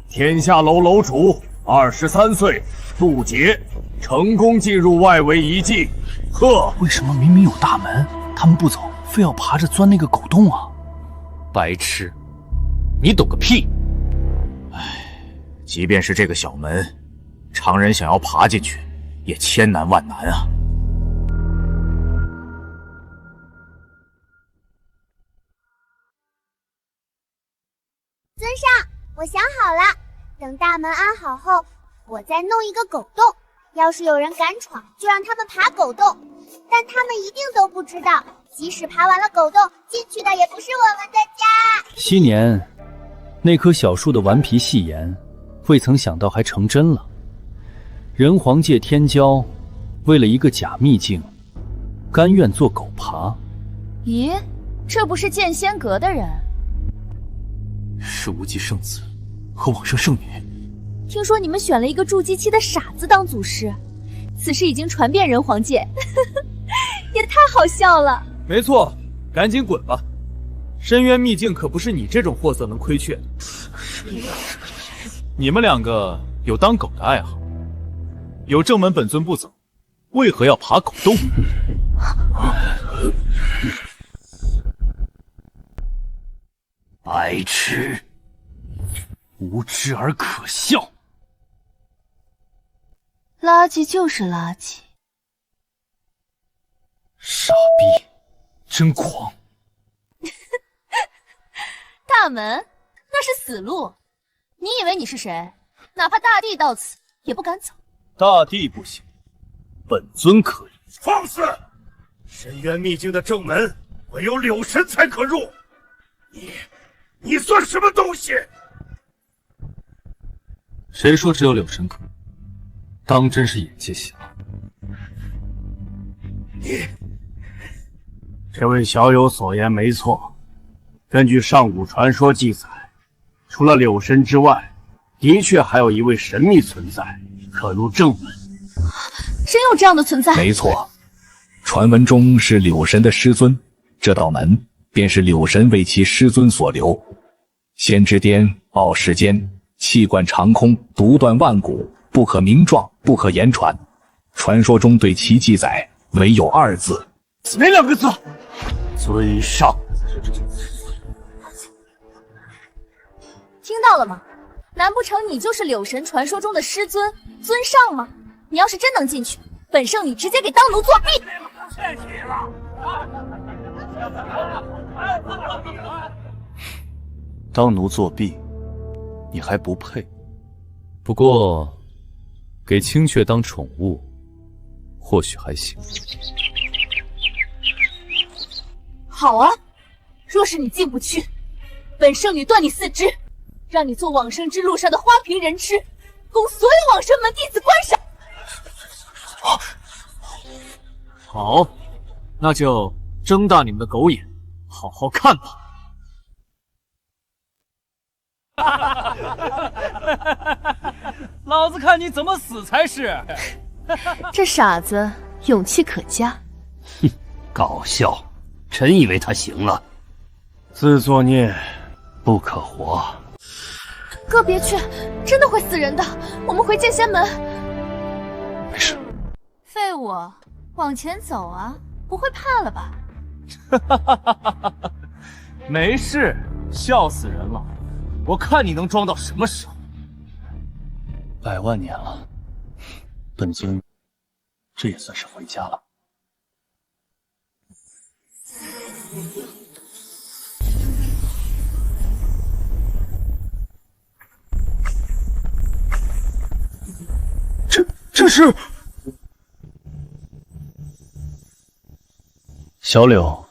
L: 天下楼楼主23岁，渡劫，成功进入外围遗迹。呵，
N: 为什么明明有大门，他们不走，非要爬着钻那个狗洞啊？
H: 白痴，你懂个屁！唉，即便是这个小门，常人想要爬进去，也千难万难啊。
M: 尊上，我想好了，等大门安好后，我再弄一个狗洞。要是有人敢闯，就让他们爬狗洞。但他们一定都不知道，即使爬完了狗洞，进去的也不是我们的家。
C: 7年，那棵小树的顽皮戏言，未曾想到还成真了。人皇界天骄，为了一个假秘境，甘愿做狗爬。
B: 咦，这不是剑仙阁的人？
N: 是无极圣子和往生圣女。
B: 听说你们选了一个筑基期的傻子当祖师，此事已经传遍人皇界，也太好笑了。
E: 没错，赶紧滚吧！深渊秘境可不是你这种货色能亏缺的。
J: 你们两个有当狗的爱好，有正门本尊不走，为何要爬狗洞？
G: 白痴，无知而可笑。
B: 垃圾就是垃圾。
G: 傻逼，真狂！
B: 大门，那是死路。你以为你是谁？哪怕大帝到此，也不敢走。
C: 大帝不行，本尊可以。
A: 放肆！深渊秘境的正门，唯有柳神才可入。你算什么东西？
N: 谁说只有柳神可？当真是眼界小。
L: 这位小友所言没错，根据上古传说记载，除了柳神之外，的确还有一位神秘存在，可入正门。
B: 真有这样的存在？
O: 没错，传闻中是柳神的师尊，这道门便是柳神为其师尊所留。先知颠，傲世间，气贯长空，独断万古，不可名状，不可言传。传说中对其记载唯有2字，
L: 哪2个字？尊上。
B: 听到了吗？难不成你就是柳神传说中的师尊尊上吗？你要是真能进去，本圣女直接给当奴作弊。
C: 当奴作弊，你还不配。
J: 不过，给青雀当宠物，或许还行。
B: 好啊，若是你进不去，本圣女断你四肢，让你做往生之路上的花瓶人吃，供所有往生门弟子观赏。
F: 好，那就睁大你们的狗眼，好好看吧。
E: 老子看你怎么死才是！
B: 这傻子勇气可嘉。
L: 哼，搞笑！臣以为他行了。
G: 自作孽不可活。
B: 哥别去，真的会死人的。我们回剑仙门。
G: 没事。
B: 废物，往前走啊！不会怕了吧？
J: 没事，笑死人了。我看你能装到什么时候
C: ？100万年了，本尊这也算是回家了。
J: 这是
C: 小柳。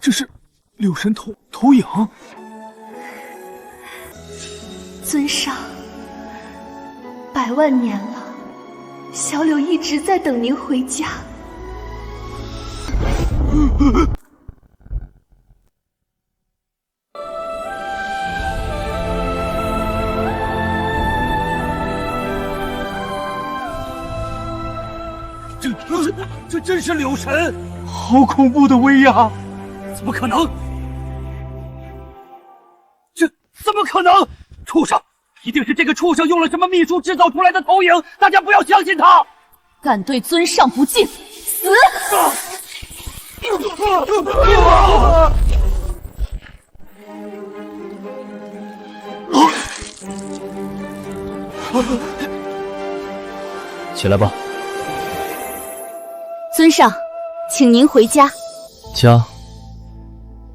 E: 这是柳神投影。
P: 尊上，100万年了，小柳一直在等您回家。
L: 这真是柳神！
E: 好恐怖的威压！
L: 怎么可能？这怎么可能？畜生！一定是这个畜生用了什么秘术制造出来的投影！大家不要相信他！
B: 敢对尊上不敬，死！
C: 起来吧。
B: 尊上，请您回家。
C: 家？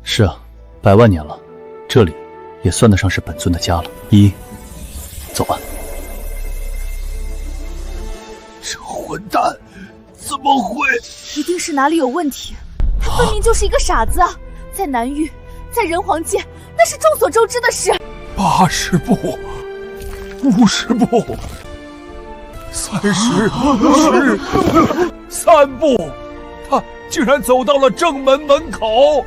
C: 是啊，100万年了，这里也算得上是本尊的家了。走吧。
L: 这混蛋怎么会？
B: 一定是哪里有问题。他分明就是一个傻子啊！在南域，在人皇界，那是众所周知的事。
E: 80步，50步，30、10、3步，他竟然走到了正门门口。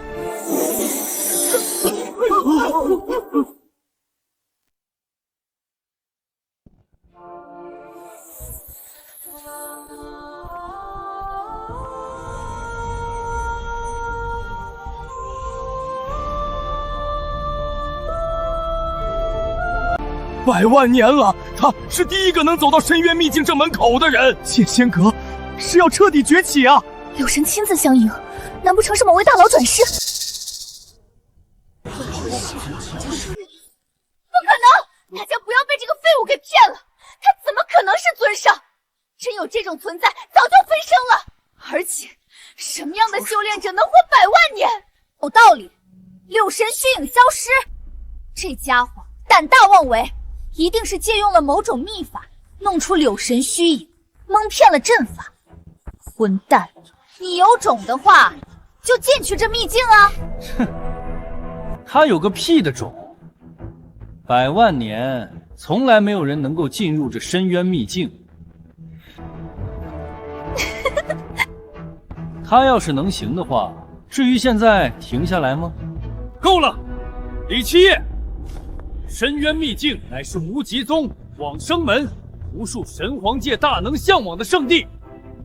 E: 100万年了，他是第一个能走到深渊秘境正门口的人。剑仙阁是要彻底崛起啊！
B: 柳神亲自相迎，难不成是某位大佬转世？不可能！大家不要被这个废物给骗了，他怎么可能是尊上？真有这种存在，早就飞升了。而且，什么样的修炼者能活100万年？有道理，柳神虚影消失，这家伙胆大妄为。一定是借用了某种秘法，弄出柳神虚影，蒙骗了阵法。混蛋！你有种的话，就进去这秘境啊！
E: 哼，他有个屁的种！100万年，从来没有人能够进入这深渊秘境。他要是能行的话，至于现在停下来吗？
J: 够了，李七夜。深渊秘境乃是无极宗往生门，无数神皇界大能向往的圣地，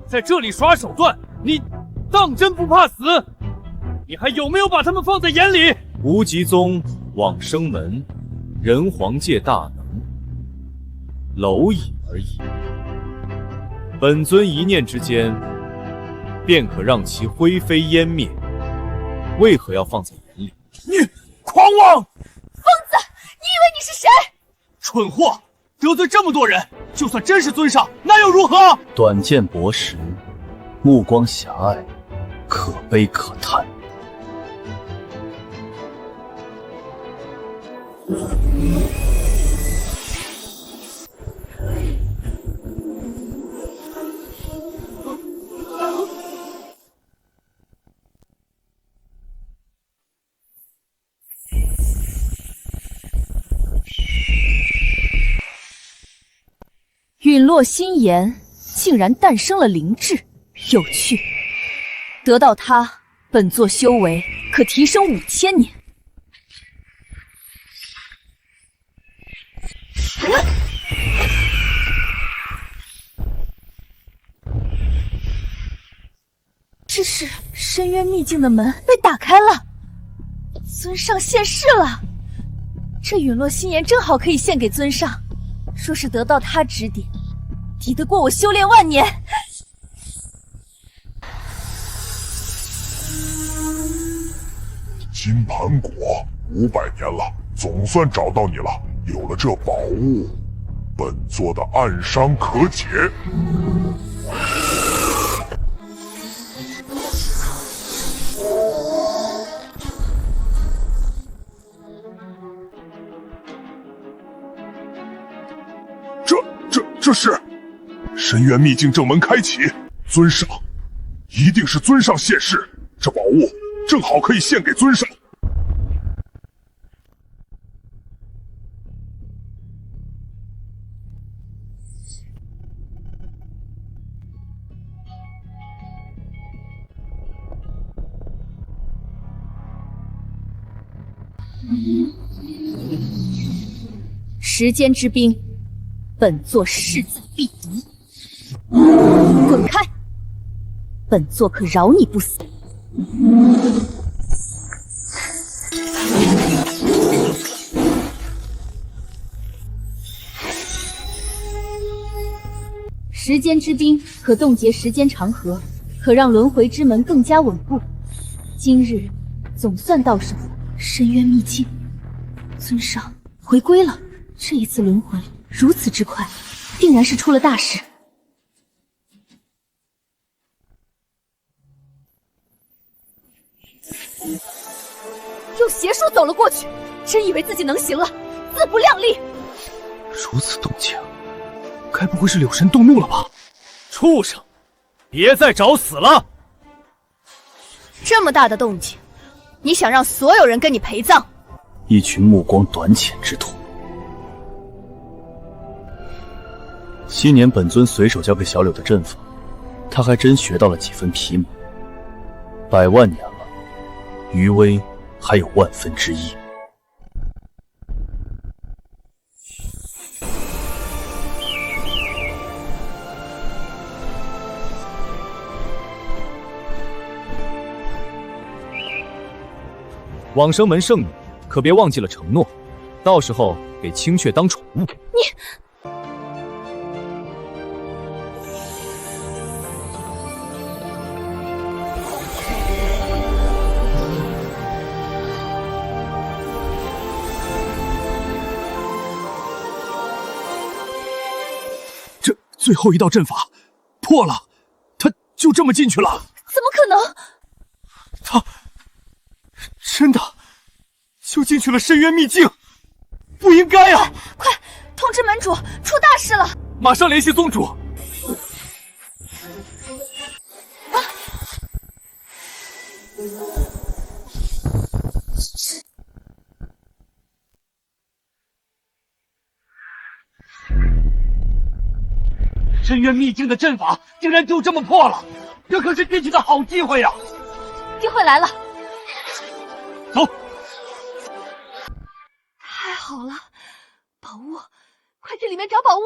J: 在这里耍手段，你当真不怕死？你还有没有把他们放在眼里？
F: 无极宗往生门，人皇界大能，蝼蚁而已。本尊一念之间，便可让其灰飞烟灭，为何要放在眼里？
E: 你狂妄！
B: 疯子！你以为你是谁？
E: 蠢货！得罪这么多人，就算真是尊上，那又如何？
C: 短见薄识，目光狭隘，可悲可叹。
B: 陨落心炎竟然诞生了灵智，有趣。得到它，本座修为可提升5000年。这是深渊秘境的门被打开了，尊上现世了。这陨落心炎正好可以献给尊上，若是得到他指点，抵得过我修炼万年。
D: 金盘果500年了，总算找到你了。有了这宝物，本座的暗伤可解。这是深渊秘境正门开启，尊上，一定是尊上现世，这宝物正好可以献给尊上。
B: 时间之冰，本座势在必得。滚开！本座可饶你不死。时间之冰可冻结时间长河，可让轮回之门更加稳固。今日总算到手深渊秘境，尊上回归了。这一次轮回如此之快，定然是出了大事。用邪术走了过去，真以为自己能行了，自不量力！
E: 如此动静，该不会是柳神动怒了吧？
F: 畜生，别再找死了！
B: 这么大的动静，你想让所有人跟你陪葬？
C: 一群目光短浅之徒。昔年本尊随手交给小柳的阵法，他还真学到了几分皮毛。100万年了，余威还有1/1000。
F: 往生门圣女，可别忘记了承诺，到时候给青雀当宠物。
B: 你。
E: 这最后一道阵法破了，他就这么进去了？
B: 怎么可能？
E: 他真的就进去了深渊秘境，不应该啊！
B: 快通知门主，出大事了！
E: 马上联系宗主。
L: 深渊秘境的阵法竟然就这么破了，这可是运气的好机会呀！
B: 机会来了，
L: 走！
P: 太好了，宝物，快去里面找宝物！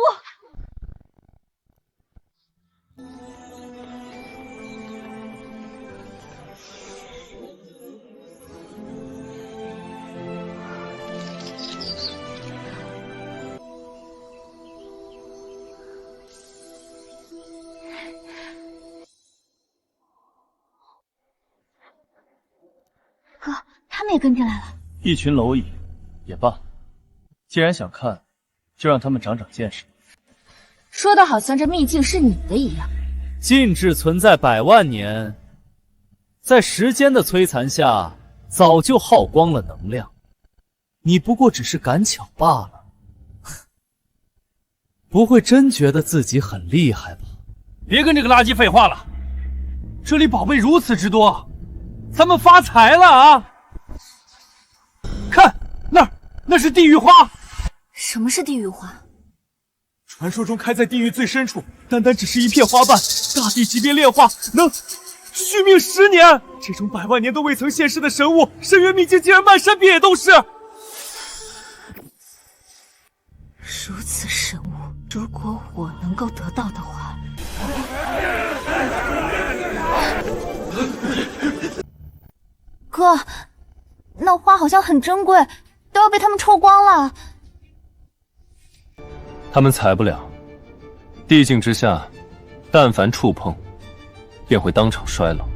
B: 哥，他们也跟进来了。
C: 一群蝼蚁，也罢。既然想看，就让他们长长见识。
B: 说的好像这秘境是你的一样。
F: 禁制存在100万年，在时间的摧残下，早就耗光了能量。
C: 你不过只是赶巧罢了，不会真觉得自己很厉害吧？
E: 别跟这个垃圾废话了，这里宝贝如此之多，咱们发财了啊！看那是地狱花。
B: 什么是地狱花？
E: 传说中开在地狱最深处，单单只是一片花瓣，大地级别炼化，能续命10年。这种100万年都未曾现世的神物，深渊秘境竟然漫山遍野都是。
B: 如此神物，如果我能够得到的话，哥，那花好像很珍贵，都要被他们抽光了。
F: 他们采不了，地境之下，但凡触碰，便会当场衰老，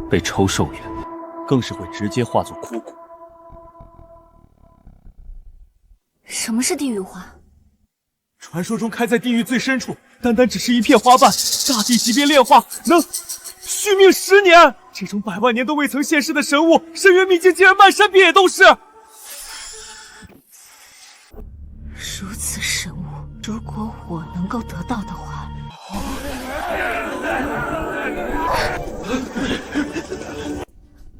F: 被抽寿元，
C: 更是会直接化作枯骨。
B: 什么是地狱花？
E: 传说中开在地狱最深处，单单只是一片花瓣，大地级别炼化，能续命10年。这种100万年都未曾现世的神物，深渊秘境竟然漫山遍野都是。
B: 如此神物，如果我能够得到的话，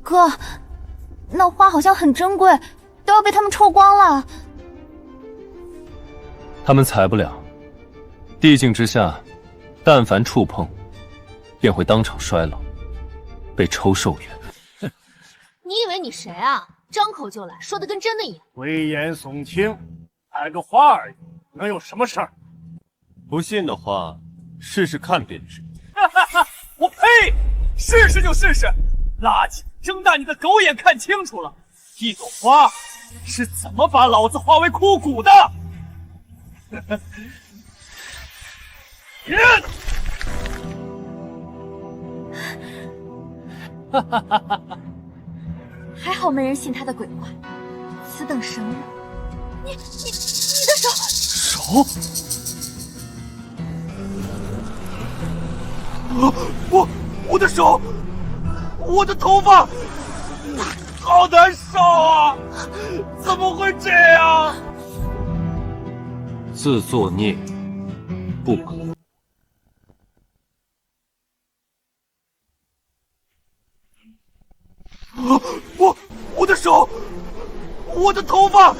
B: 哥，那花好像很珍贵，都要被他们抽光了。
F: 他们采不了，地境之下，但凡触碰，便会当场衰老，被抽寿元。
B: 你以为你谁啊？张口就来，说的跟真的一样。
L: 危言耸听，采个花而已，能有什么事儿？
F: 不信的话，试试看便知。
E: 我呸！试试就试试，垃圾！睁大你的狗眼看清楚了，一朵花是怎么把老子化为枯骨的？
B: 还好没人信他的鬼话。此等神物，你的手！
E: 我的手，我的头发，好难受啊！怎么会这样？
F: 自作孽不可。
E: 我的手，我的头发，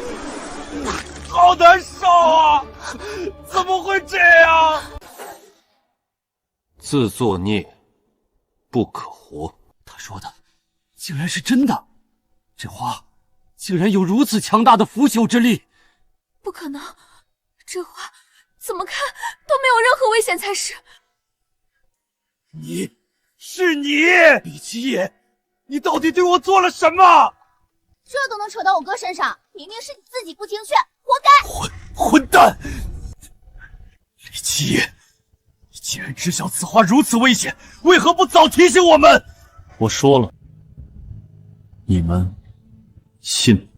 E: 好难受啊！怎么会这样？
F: 自作孽不可活。
G: 他说的竟然是真的，这花竟然有如此强大的腐朽之力。
B: 不可能，这花怎么看都没有任何危险才是。
E: 你李七爷，你到底对我做了什么？
M: 这都能扯到我哥身上，明明是你自己不听劝，活该！
E: 混蛋！李七爷，你既然知晓此花如此危险，为何不早提醒我们？
C: 我说了，你们信？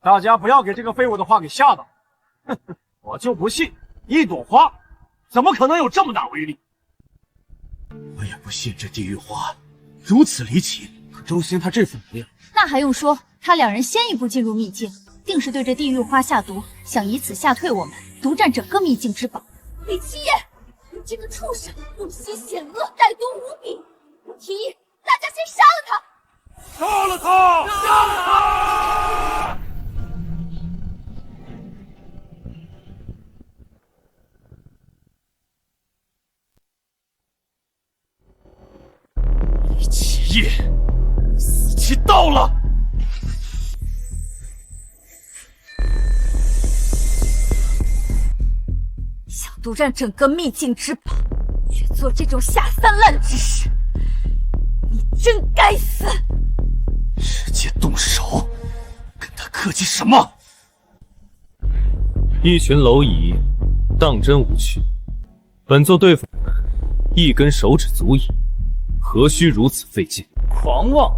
L: 大家不要给这个废物的话给吓到。我就不信，一朵花怎么可能有这么大威力？
G: 我也不信这地狱花如此离奇。可周兴他这副模样，
B: 那还用说？他2人先一步进入秘境，定是对这地狱花下毒，想以此吓退我们，独占整个秘境之宝。
M: 李七爷，你这个畜生，用心险恶，歹毒无比！我提议大家先杀了他。
L: 杀了他！杀了他！
E: 李七爷，死期到了！
B: 想独占整个秘境之宝，却做这种下三滥之事，你真该死！
G: 直接动手，跟他客气什么？
F: 一群蝼蚁，当真无趣。本座对付你们，一根手指足矣，何须如此费劲？
J: 狂妄！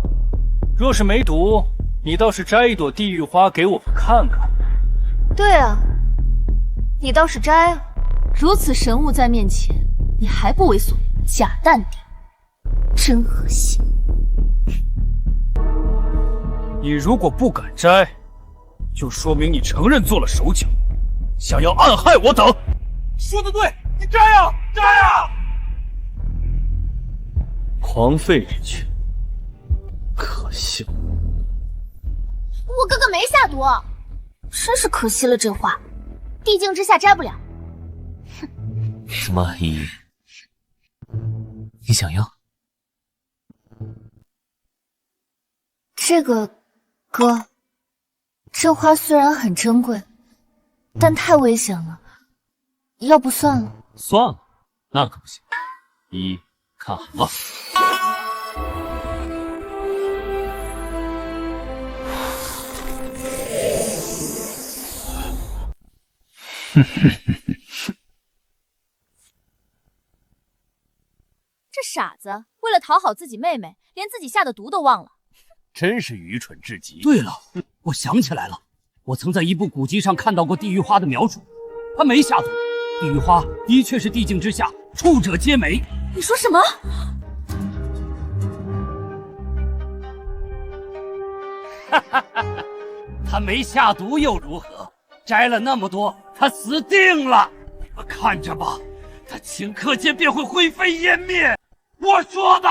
J: 若是没毒，你倒是摘一朵地狱花给我们看看。
B: 对啊，你倒是摘啊！如此神物在面前，你还不为所动，假淡定，真恶心！
E: 你如果不敢摘，就说明你承认做了手脚，想要暗害我等。
F: 说的对，你摘呀，摘呀！
C: 狂吠之躯，可笑。
B: 我哥哥没下毒，真是可惜了这话。地境之下摘不了。
N: 什么依依？你想要？
B: 这个，哥，这花虽然很珍贵，但太危险了，要不算了。
N: 算了，那可不行。依依，看好了。
B: 这傻子为了讨好自己妹妹，连自己下的毒都忘了，
L: 真是愚蠢至极。
G: 对了，我想起来了，我曾在一部古籍上看到过地狱花的描述，她没下毒。地狱花的确是地境之下处者皆美。
B: 你说什么？
L: 哈哈哈！他没下毒又如何？摘了那么多，他死定了！你们看着吧，他顷刻间便会灰飞烟灭。我说的。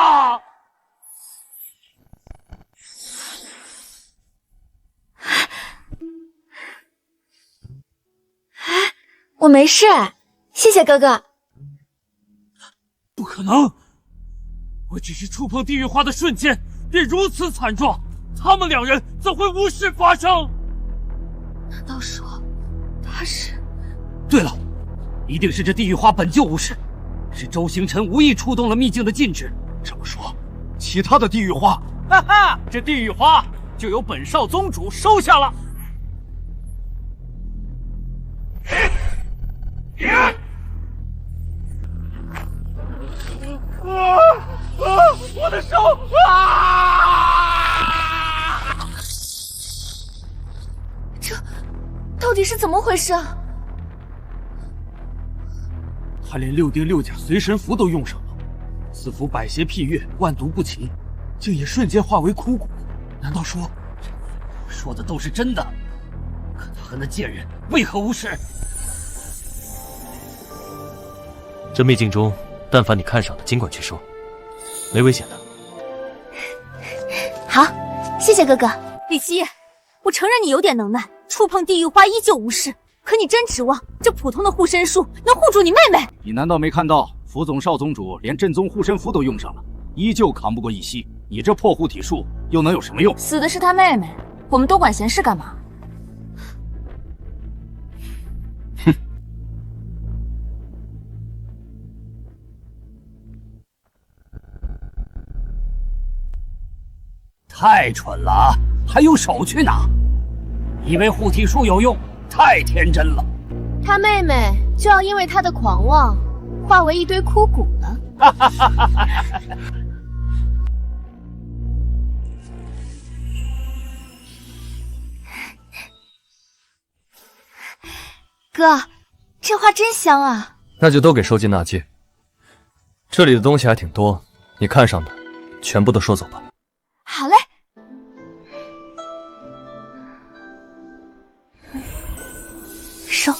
B: 我没事，谢谢哥哥。
L: 不可能！我只是触碰地狱花的瞬间，便如此惨状，他们两人怎会无事发生？
B: 难道说他是？
G: 对了，一定是这地狱花本就无事，是周星辰无意触动了秘境的禁制。
E: 这么说，其他的地狱花，哈哈，这地狱花就由本少宗主收下了。
L: 我的手啊！
B: 这到底是怎么回事啊？
E: 他连6丁6甲随身符都用上了，此符百邪辟月，万毒不侵，竟也瞬间化为枯骨。难道说，
G: 我说的都是真的？可他和那贱人为何无事？
C: 这秘境中，但凡你看上的，尽管去收，没危险的。
B: 好，谢谢哥哥。李七，我承认你有点能耐，触碰地狱花依旧无事。可你真指望这普通的护身术能护住你妹妹？
J: 你难道没看到副总少宗主连正宗护身符都用上了，依旧扛不过一息？你这破护体术又能有什么用？
B: 死的是他妹妹，我们多管闲事干嘛？
J: 哼！
G: 太蠢了啊！还用手去拿？以为护体术有用？太天真了！
B: 他妹妹就要因为他的狂妄，化为一堆枯骨了。哥，这花真香啊！
C: 那就都给收进纳戒。这里的东西还挺多，你看上的全部都收走吧。
B: 好嘞。收。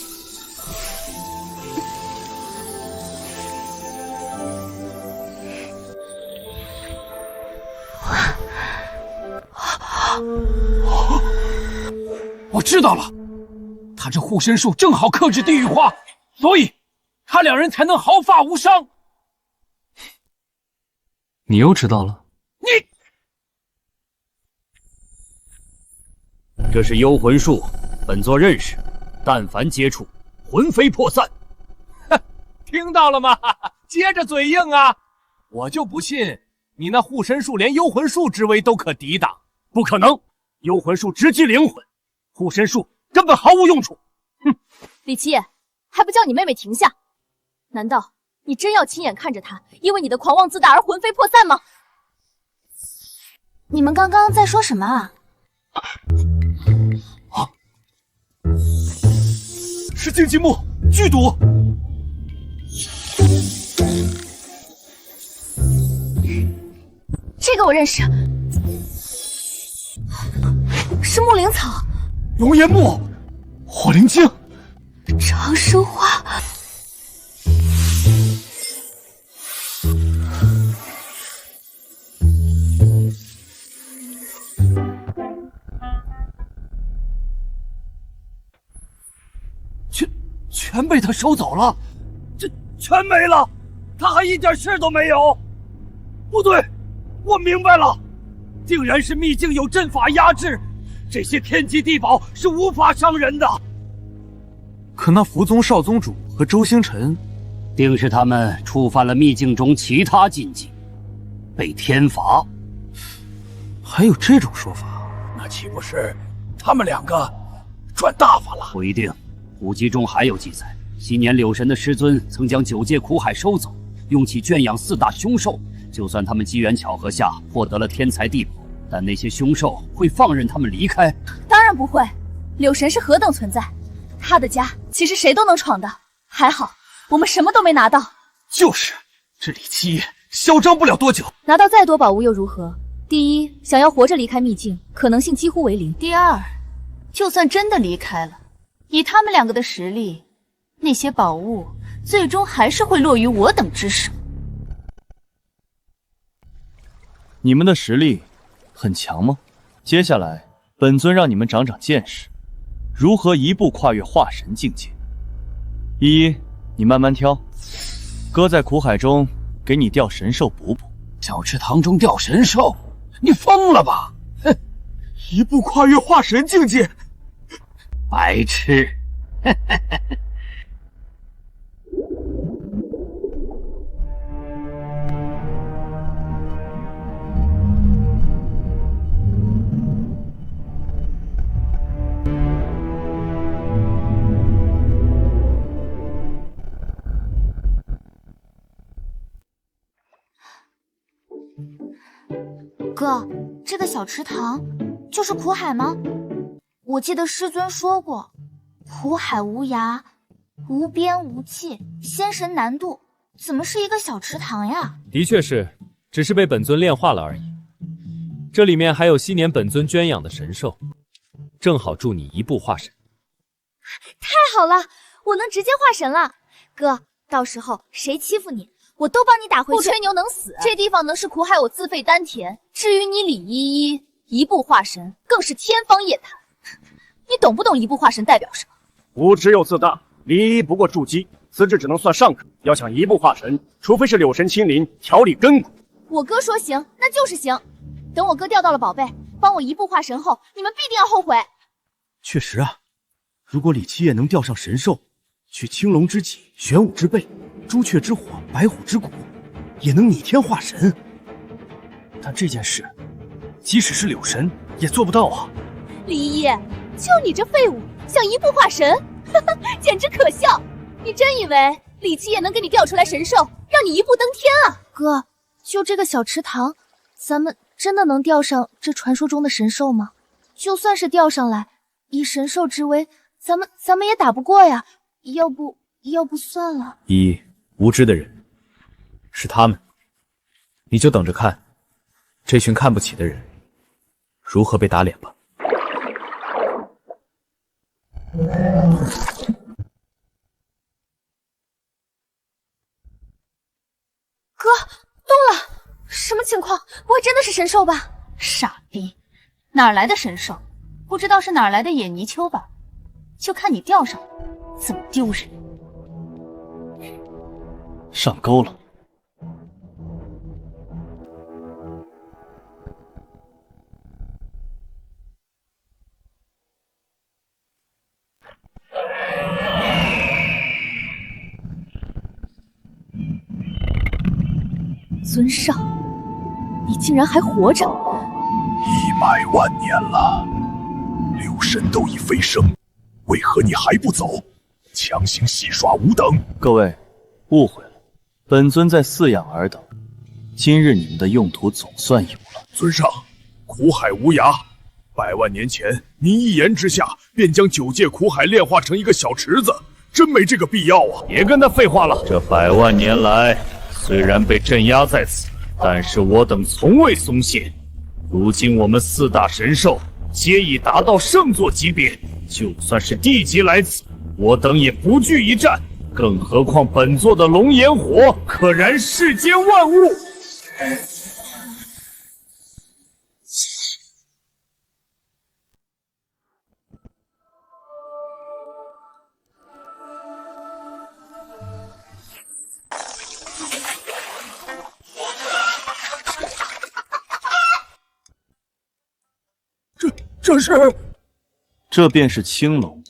E: 我知道了，他这护身术正好克制地狱花，所以他两人才能毫发无伤。
C: 你又知道了？
L: 这是幽魂术，本座认识，但凡接触，魂飞魄散。
F: 听到了吗？接着嘴硬啊！我就不信你那护身术连幽魂术之威都可抵挡。
L: 不可能，幽魂术直击灵魂，护身术根本毫无用处。
B: 哼！李七爷，还不叫你妹妹停下？难道你真要亲眼看着她因为你的狂妄自大而魂飞魄散吗？你们刚刚在说什么啊？
E: 是荆棘木剧毒。
B: 这个我认识。
P: 是木灵草、
E: 熔岩木、火灵晶、
P: 长生花。
L: 全被他收走了，这全没了，他还一点事都没有。不对，我明白了，竟然是秘境有阵法压制，这些天机地宝是无法伤人的。
E: 可那福宗少宗主和周星辰，
L: 定是他们触犯了秘境中其他禁忌，被天罚。
E: 还有这种说法？
L: 那岂不是他们两个赚大发了？不一定。古籍中还有记载，昔年柳神的师尊曾将9界苦海收走，用其圈养4大凶兽。就算他们机缘巧合下获得了天才地宝，但那些凶兽会放任他们离开？
B: 当然不会。柳神是何等存在，他的家其实谁都能闯的。还好我们什么都没拿到。
E: 就是，这李七爷嚣张不了多久。
B: 拿到再多宝物又如何？第一，想要活着离开秘境，可能性几乎为零。
P: 第二，就算真的离开了，以他们两个的实力，那些宝物最终还是会落于我等之手。
C: 你们的实力很强吗？接下来，本尊让你们长长见识，如何一步跨越化神境界。依依，你慢慢挑，哥在苦海中给你钓神兽补补。
L: 小池塘中钓神兽？你疯了吧！哼，
E: 一步跨越化神境界。
L: 白痴！
M: 哥，这个小池塘就是苦海吗？我记得师尊说过，苦海无涯，无边无际，仙神难渡，怎么是一个小池塘呀？
H: 的确是，只是被本尊炼化了而已。这里面还有昔年本尊圈养的神兽，正好助你一步化神。
M: 太好了，我能直接化神了。哥，到时候谁欺负你，我都帮你打回去。
B: 不吹牛能死，这地方能是苦海，我自废丹田。至于你李依依一步化神，更是天方夜谭。你懂不懂一步化神代表什么？
Q: 无知又自大，李依不过筑基，此志只能算上客。要想一步化神，除非是柳神亲临调理根骨。
B: 我哥说行，那就是行。等我哥钓到了宝贝，帮我一步化神后，你们必定要后悔。
E: 确实啊，如果李七夜能钓上神兽，取青龙之脊、玄武之背、朱雀之火、白虎之骨，也能逆天化神。但这件事，即使是柳神也做不到啊！
B: 李依依，就你这废物，想一步化神，简直可笑！你真以为李七夜能给你钓出来神兽，让你一步登天啊？
M: 哥，就这个小池塘，咱们真的能钓上这传说中的神兽吗？就算是钓上来，以神兽之威，咱们也打不过呀。要不算了。
H: 依依，无知的人是他们，你就等着看这群看不起的人如何被打脸吧。
P: 哥，动了！什么情况？不会真的是神兽吧？傻逼，哪来的神兽？不知道是哪来的野泥鳅吧？就看你钓上了，怎么丢人！
C: 上钩了。
B: 尊上，你竟然还活着
D: ！100万年了，柳神都已飞升，为何你还不走？强行戏耍吾等！
C: 各位，误会了，本尊在饲养尔等。今日你们的用途总算有了。
D: 尊上，苦海无涯，100万年前您一言之下便将9界苦海炼化成一个小池子，真没这个必要啊！
I: 别跟他废话了，这100万年来，虽然被镇压在此，但是我等从未松懈。如今我们4大神兽
A: 皆已达到圣座级别，就算是地级来此，我等也不惧一战。更何况本座的龙炎火可燃世间万物。
C: 这便是青龙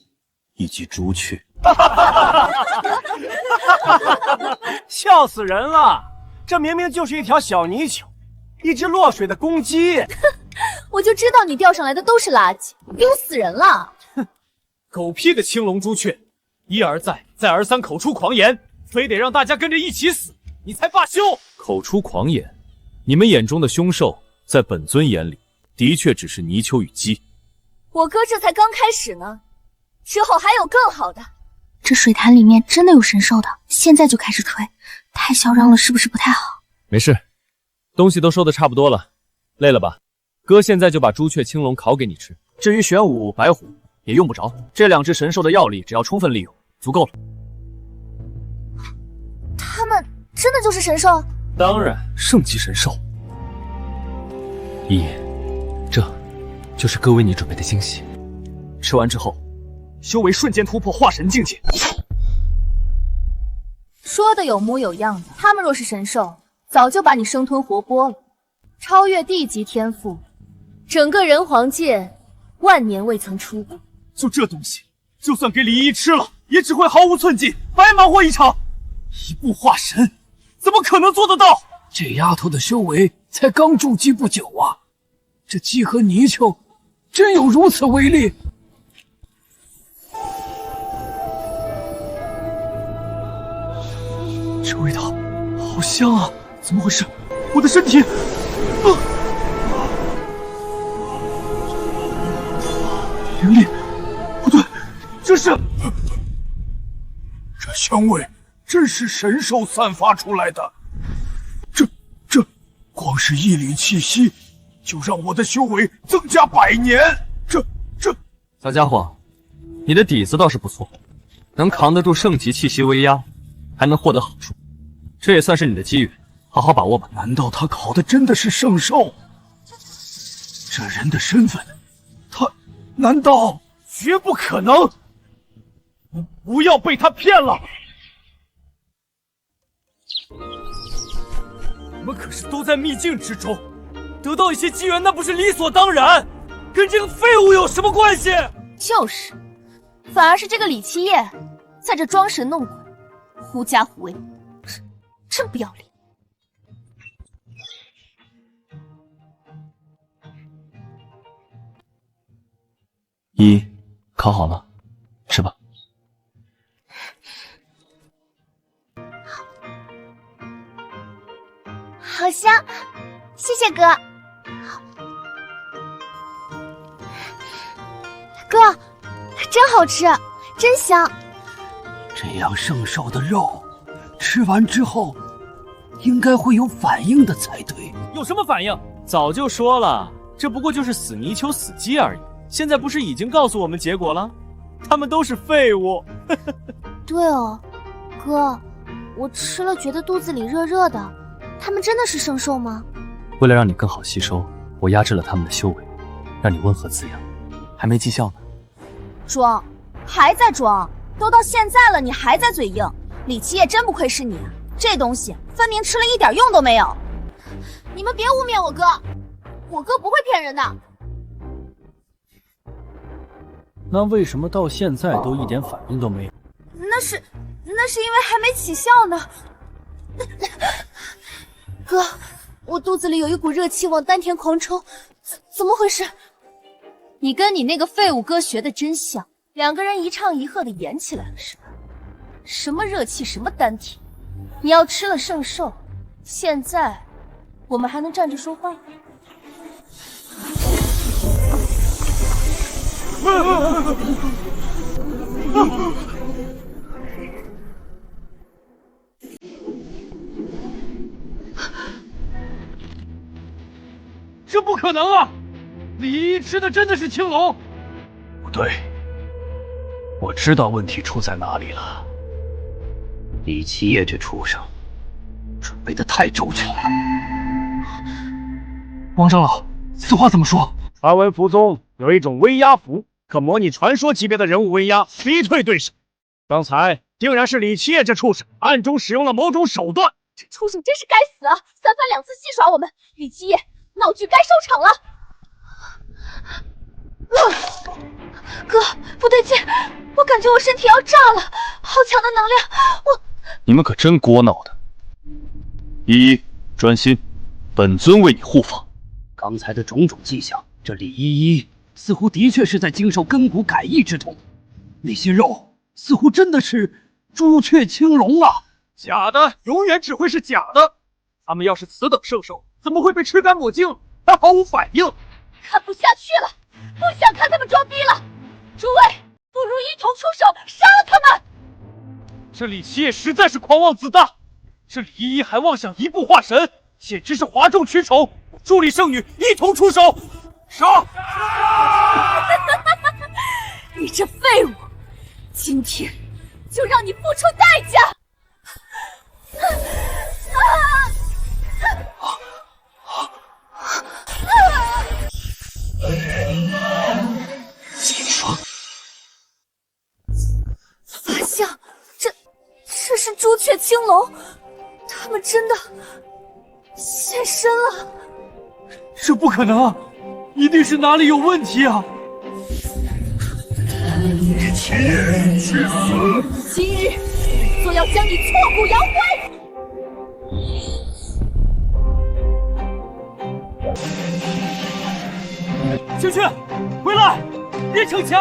C: 以及朱雀。
Q: 笑死人了！这明明就是一条小泥鳅，一只落水的公鸡。
B: 我就知道你钓上来的都是垃圾，丢死人了！
E: 狗屁的青龙朱雀，一而再，再而三口出狂言，非得让大家跟着一起死，你才罢休！
F: 口出狂言，你们眼中的凶兽，在本尊眼里，的确只是泥鳅与鸡。
B: 我哥这才刚开始呢，之后还有更好的。
P: 这水潭里面真的有神兽的，现在就开始吹，太嚣张了，是不是不太好？
F: 没事，东西都收的差不多了，累了吧？哥现在就把朱雀、青龙烤给你吃。
C: 至于玄武、白虎也用不着，这两只神兽的药力只要充分利用，足够了。
P: 他们真的就是神兽？
F: 当然，圣级神兽。
N: 一爷，这就是哥为你准备的惊喜。
C: 吃完之后，修为瞬间突破化神境界。
B: 说的有模有样的，他们若是神兽，早就把你生吞活剥了，超越地级天赋，整个人皇界万年未曾出过。
E: 就这东西，就算给李一吃了，也只会毫无寸进，白忙活一场。一步化神，怎么可能做得到？
G: 这丫头的修为才刚筑基不久啊，这鸡和泥鳅真有如此威力？
E: 这味道好香啊！怎么回事？我的身体……灵力不对，这是……
D: 这香味真是神兽散发出来的。这光是一缕气息，就让我的修为增加100年。这
C: 小家伙，你的底子倒是不错，能扛得住圣级气息威压，还能获得好处，这也算是你的机遇，好好把握吧。
D: 难道他烤的真的是圣兽？这人的身份，他难道……
E: 绝不可能！不要被他骗了！我们可是都在秘境之中，得到一些机缘，那不是理所当然？跟这个废物有什么关系？
B: 就是，反而是这个李七夜在这装神弄鬼，狐假虎威，真不要脸！
C: 一，烤好了，吃吧。
M: 好香，谢谢哥。哥，真好吃，真香。
G: 这样圣兽的肉，吃完之后应该会有反应的才对。
E: 有什么反应？早就说了，这不过就是死泥鳅、死鸡而已。现在不是已经告诉我们结果了？他们都是废物。
M: 对哦，哥，我吃了觉得肚子里热热的，他们真的是圣兽吗？
C: 为了让你更好吸收，我压制了他们的修为，让你温和滋养。还没绩效呢。
B: 装，还在装，都到现在了，你还在嘴硬。李七夜真不愧是你，这东西分明吃了一点用都没有。你们别污蔑我哥，我哥不会骗人的。
E: 那为什么到现在都一点反应都没有？
B: 那是因为还没起效呢。哥，我肚子里有一股热气往丹田狂冲，怎么回事？你跟你那个废物哥学的真像，两个人一唱一和的演起来了是吧？什么热气，什么丹田？你要吃了圣兽，现在我们还能站着说话吗？
E: 这不可能啊！李依依吃的真的是青龙？
G: 不对，我知道问题出在哪里了。李奇业这畜生，准备的太周全了。
Q: 王长老，此话怎么说？传闻符中有一种威压符，可模拟传说级别的人物威压，逼退对手。刚才竟然是李奇业这畜生暗中使用了某种手段。
P: 这畜生真是该死啊！三番两次戏耍我们，李七夜，闹剧该收场了。哥，不对劲，我感觉我身体要炸了，好强的能量！
C: 你们可真聒闹的。依依，专心，本尊为你护法。
G: 刚才的种种迹象，这李依依似乎的确是在经受根骨改易之痛，那些肉似乎真的是朱雀青龙啊！
E: 假的永远只会是假的。他们要是此等圣兽，怎么会被吃干抹净，还毫无反应？
P: 看不下去了，不想看他们装逼了。诸位，不如一同出手杀了他们！
E: 这李奇也实在是狂妄自大，这李依依还妄想一步化神，简直是哗众取宠。助力圣女一同出手，杀！
P: 你这废物，今天就让你付出代价！法相，这是朱雀青龙，他们真的现身了。
E: 这不可能，一定是哪里有问题啊！
D: 李奇业去死！
P: 今日就要将你挫骨扬灰！
E: 青雀，回来，别逞强！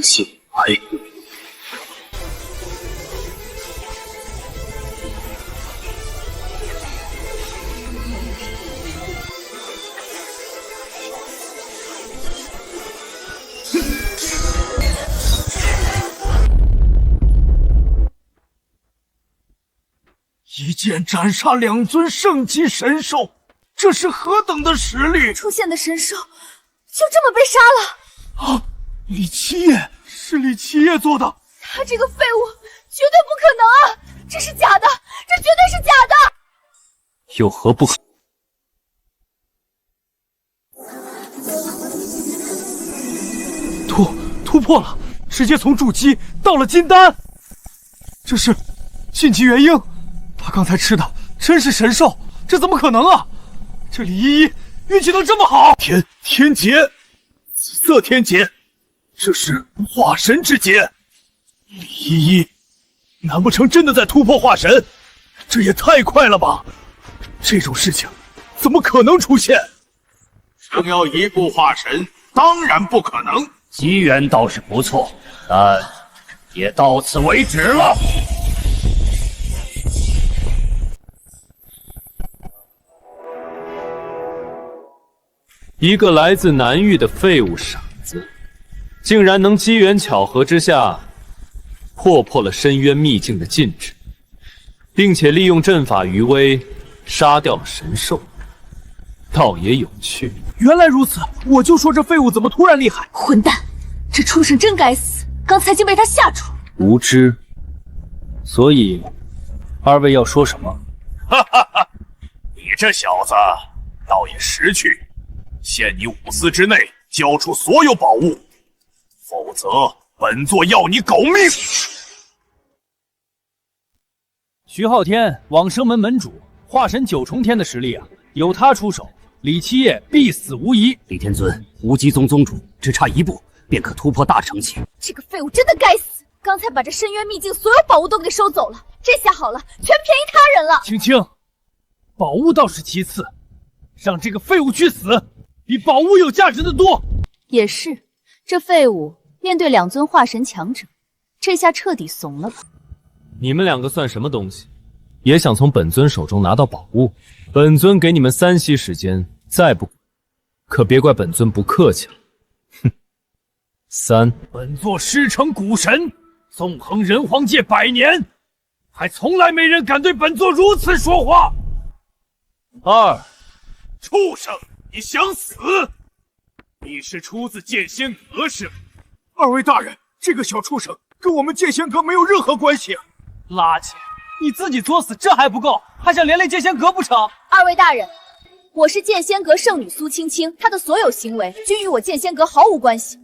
C: 醒来！
E: 一剑斩杀2尊圣级神兽，这是何等的实力！
P: 出现的神兽就这么被杀了？
E: 啊！李奇业是李奇业做的，
P: 他这个废物绝对不可能啊！这是假的，这绝对是假的！
C: 有何不可？
E: 突破了，直接从筑基到了金丹。这是晋级元婴，他刚才吃的真是神兽，这怎么可能啊？这李依依运气能这么好？天劫，紫色天劫，这是化神之劫。李依依，难不成真的在突破化神？这也太快了吧！这种事情怎么可能出现？
K: 想要一步化神，当然不可能。
L: 机缘倒是不错，但也到此为止了。
F: 一个来自南域的废物傻子，竟然能机缘巧合之下破了深渊秘境的禁制，并且利用阵法余威杀掉了神兽，倒也有趣。
E: 原来如此，我就说这废物怎么突然厉害！
P: 混蛋，这畜生真该死，刚才竟被他吓住。
F: 无知。所以，二位要说什么？
A: 哈哈哈！你这小子倒也识趣，限你5丝之内交出所有宝物，否则本座要你狗命！
E: 徐浩天，往生门门主，化神9重天的实力啊，有他出手，李七夜必死无疑。
G: 李天尊，无极宗宗主只差1步便可突破大成期。
P: 这个废物真的该死！刚才把这深渊秘境所有宝物都给收走了，这下好了，全便宜他人了。
E: 青青，宝物倒是其次，让这个废物去死，比宝物有价值的多。
B: 也是，这废物面对2尊化神强者，这下彻底怂了吧？
F: 你们2个算什么东西？也想从本尊手中拿到宝物？本尊给你们3息时间，再不，可别怪本尊不客气了。哼！3，
E: 本座师承古神，纵横人皇界100年，
L: 还从来没人敢对本座如此说话。
A: 畜生，你想死？你是出自剑仙阁是吗？
E: 二位大人，这个小畜生跟我们剑仙阁没有任何关系啊！垃圾，你自己作死这还不够，还想连累剑仙阁不成？
B: 二位大人，我是剑仙阁圣女苏青青，她的所有行为均与我剑仙阁毫无关系。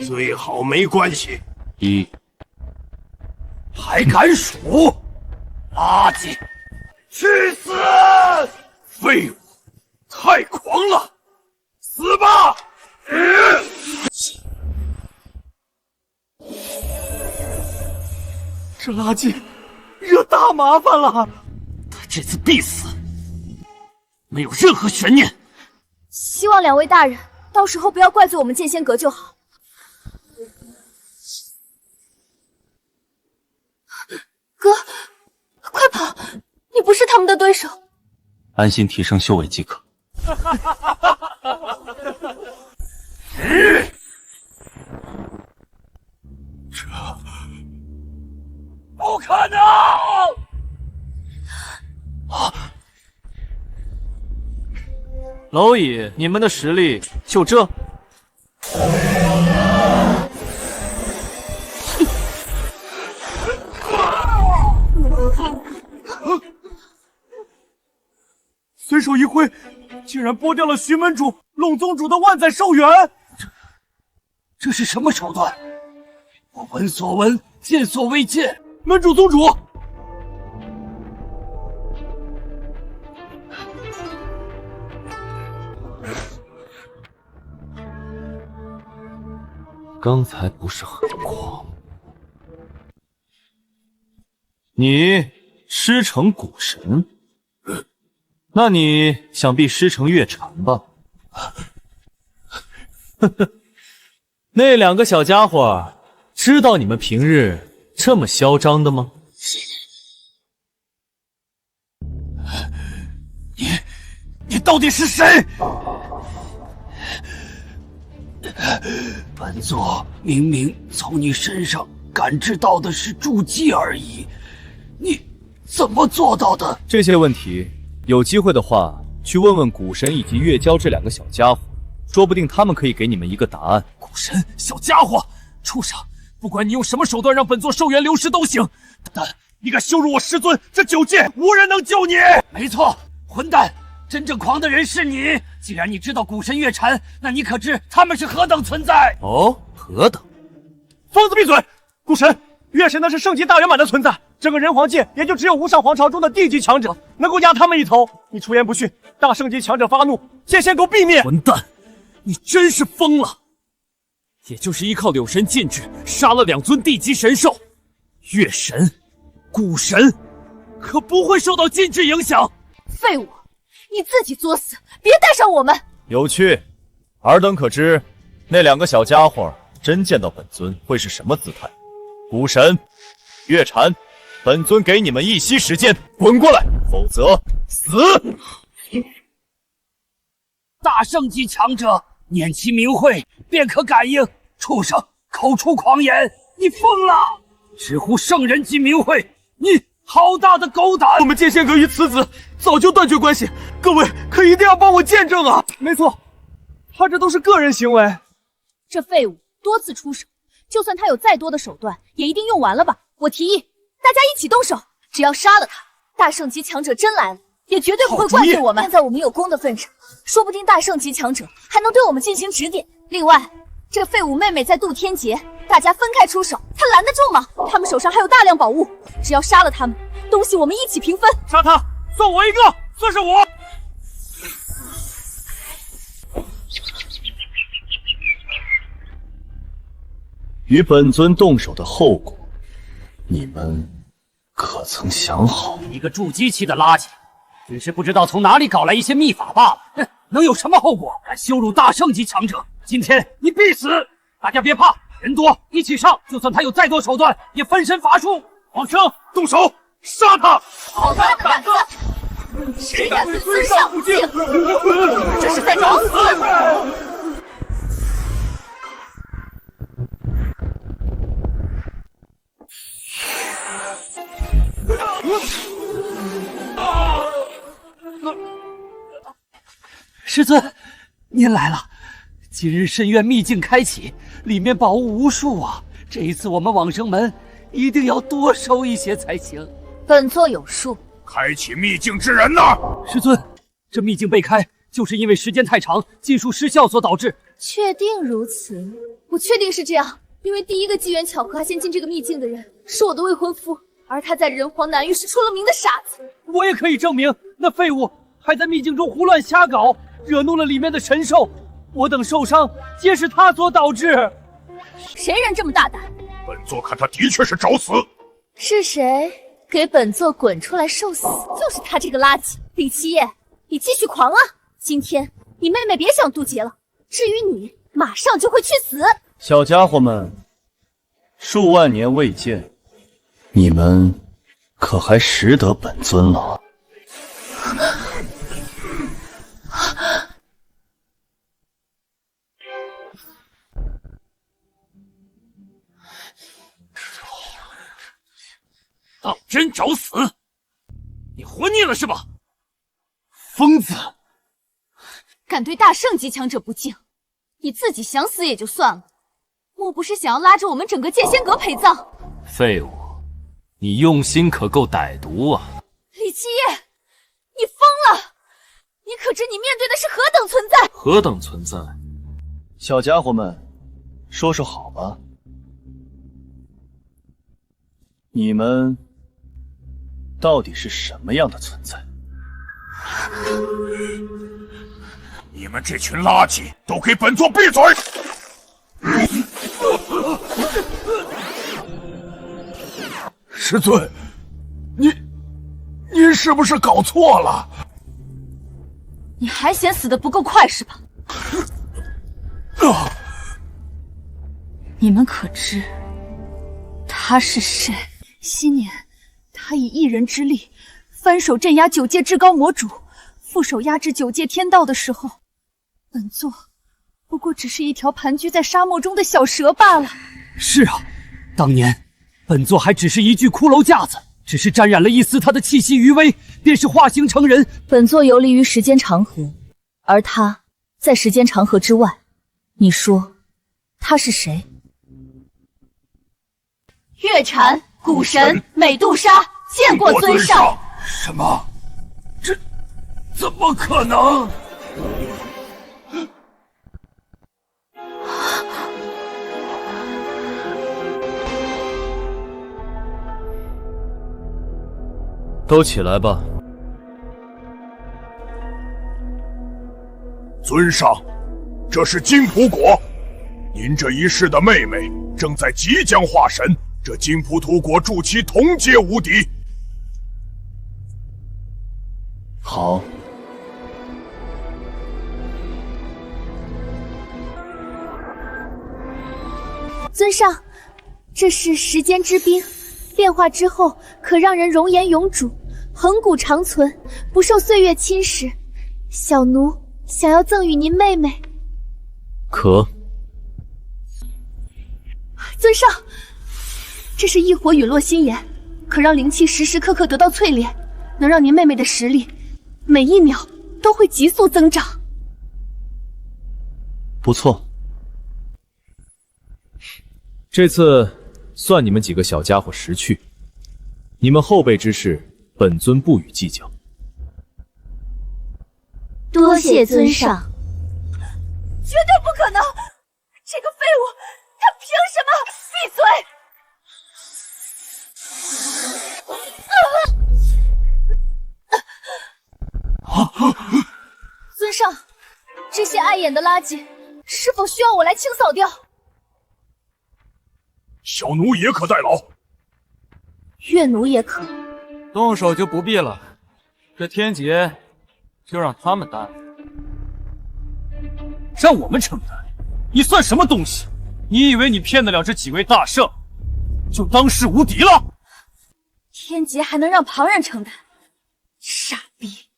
L: 最好没关系。
G: 还敢数？垃圾！
L: 去死！废物！太狂了！死吧！
E: 这垃圾惹大麻烦了，
G: 他这次必死，没有任何悬念。
B: 希望两位大人到时候不要怪罪我们剑仙阁就好。哥，快跑！你不是他们的对手。
C: 安心提升修为即可。
L: 这不可能！
C: 蝼蚁，你们的实力就这？
E: 随手一挥，竟然剥掉了徐门主、龙宗主的万载寿元。
G: 这是什么手段？我闻所闻，见所未见。
E: 门主、宗主，
C: 刚才不是很狂？你师承古神？那你想必师承月禅吧？呵呵，那两个小家伙知道你们平日这么嚣张的吗？
G: 你到底是谁？本座明明从你身上感知到的是筑基而已，你怎么做到的？
C: 这些问题有机会的话，去问问古神以及月娇这两个小家伙，说不定他们可以给你们一个答案。
E: 古神，小家伙，畜生！不管你用什么手段让本座寿元流失都行，但你敢羞辱我师尊，这9界无人能救你！
G: 没错，混蛋！真正狂的人是你。既然你知道古神月禅，那你可知他们是何等存在？
C: 哦，何等？
E: 疯子闭嘴！古神，月神那是圣级大圆满的存在，整个人皇界也就只有无上皇朝中的地级强者能够压他们一头。你出言不逊，大圣级强者发怒，剑仙阁必灭！混蛋，你真是疯了！也就是依靠柳神禁制杀了2尊地级神兽，月神、古神可不会受到禁制影响。
B: 废物，你自己作死，别带上我们。
C: 有趣，尔等可知那两个小家伙真见到本尊会是什么姿态？古神、月禅，本尊给你们一息时间，滚过来，否则死！
G: 大圣级强者念其名讳便可感应。畜生，口出狂言！你疯了！直呼圣人级名讳，你好大的狗胆！
E: 我们剑仙阁与此子早就断绝关系，各位可一定要帮我见证啊！没错，他这都是个人行为。
B: 这废物多次出手，就算他有再多的手段，也一定用完了吧？我提议，大家一起动手，只要杀了他，大圣级强者真来了，也绝对不会怪罪我们。看在我们有功的份上，说不定大圣级强者还能对我们进行指点。另外，这废物妹妹在渡天劫，大家分开出手，他拦得住吗？他们手上还有大量宝物，只要杀了他们，东西我们一起平分。
E: 杀他，算我一个，算是我。
C: 与本尊动手的后果，你们可曾想好？
G: 一个筑基期的垃圾，只是不知道从哪里搞来一些秘法罢了。哼，能有什么后果？敢羞辱大圣级强者，今天你必死！大家别怕，人多一起上，就算他有再多手段，也分身乏术。
E: 王生，动手，杀他！
B: 好大的胆子！谁敢对尊上不敬？这是在找死！
G: 师尊，您来了。今日深渊秘境开启，里面宝物无数啊！这一次我们往生门一定要多收一些才行。
B: 本座有数。
A: 开启秘境之人呢？
G: 师尊，这秘境被开，就是因为时间太长，技术失效所导致。
B: 确定如此？我确定是这样，因为第一个机缘巧合发现进这个秘境的人是我的未婚夫，而他在人皇南域是出了名的傻子。
E: 我也可以证明，那废物还在秘境中胡乱瞎搞，惹怒了里面的神兽。我等受伤，皆是他所导致。
B: 谁人这么大胆？
A: 本座看他的确是找死。
B: 是谁？给本座滚出来受死！就是他这个垃圾。李七夜，你继续狂啊！今天你妹妹别想渡劫了。至于你，马上就会去死。
C: 小家伙们，数万年未见，你们可还识得本尊了？
L: 当真找死！你活腻了是吧？
G: 疯子！
B: 敢对大圣级强者不敬，你自己想死也就算了，莫不是想要拉着我们整个剑仙阁陪葬？
F: 废物，你用心可够歹毒啊！
B: 李七夜，你疯了！你可知你面对的是何等存在？
F: 何等存在？
C: 小家伙们，说说好吧，你们到底是什么样的存在？
A: 你们这群垃圾，都给本座闭嘴！
K: 师尊，您是不是搞错了？
B: 你还嫌死得不够快是吧？你们可知他是谁？
P: 昔年他以一人之力翻手镇压九界至高魔主，副手压制九界天道的时候，本座不过只是一条盘踞在沙漠中的小蛇罢了。
G: 是啊，当年本座还只是一具骷髅架子，只是沾染了一丝他的气息余威，便是化形成人。
B: 本座游离于时间长河，而他在时间长河之外。你说他是谁？
P: 月禅、古神、美杜莎，见过尊上。
K: 什么？这怎么可能？
F: 都起来吧。
A: 尊上，这是金普果，您这一世的妹妹正在即将化神，这金普土果助其同阶无敌。
C: 好。
M: 尊上，这是时间之冰，炼化之后可让人容颜永驻，恒古长存，不受岁月侵蚀。小奴想要赠与您妹妹。
F: 可。
P: 尊上，这是异火陨落心炎，可让灵气时时刻刻得到淬炼，能让您妹妹的实力每一秒都会急速增长。
C: 不错。
F: 这次算你们几个小家伙识趣，你们后辈之事，本尊不予计较。
M: 多谢尊上。
P: 绝对不可能！这个废物，他凭什么？闭嘴！
B: 尊上，这些碍眼的垃圾，是否需要我来清扫掉？
A: 小奴也可代劳。
B: 岳奴也可。
J: 动手就不必了，这天劫就让他们担。
E: 让我们承担？你算什么东西？你以为你骗得了这几位大圣，就当世无敌了？
P: 天劫还能让旁人承担？傻逼！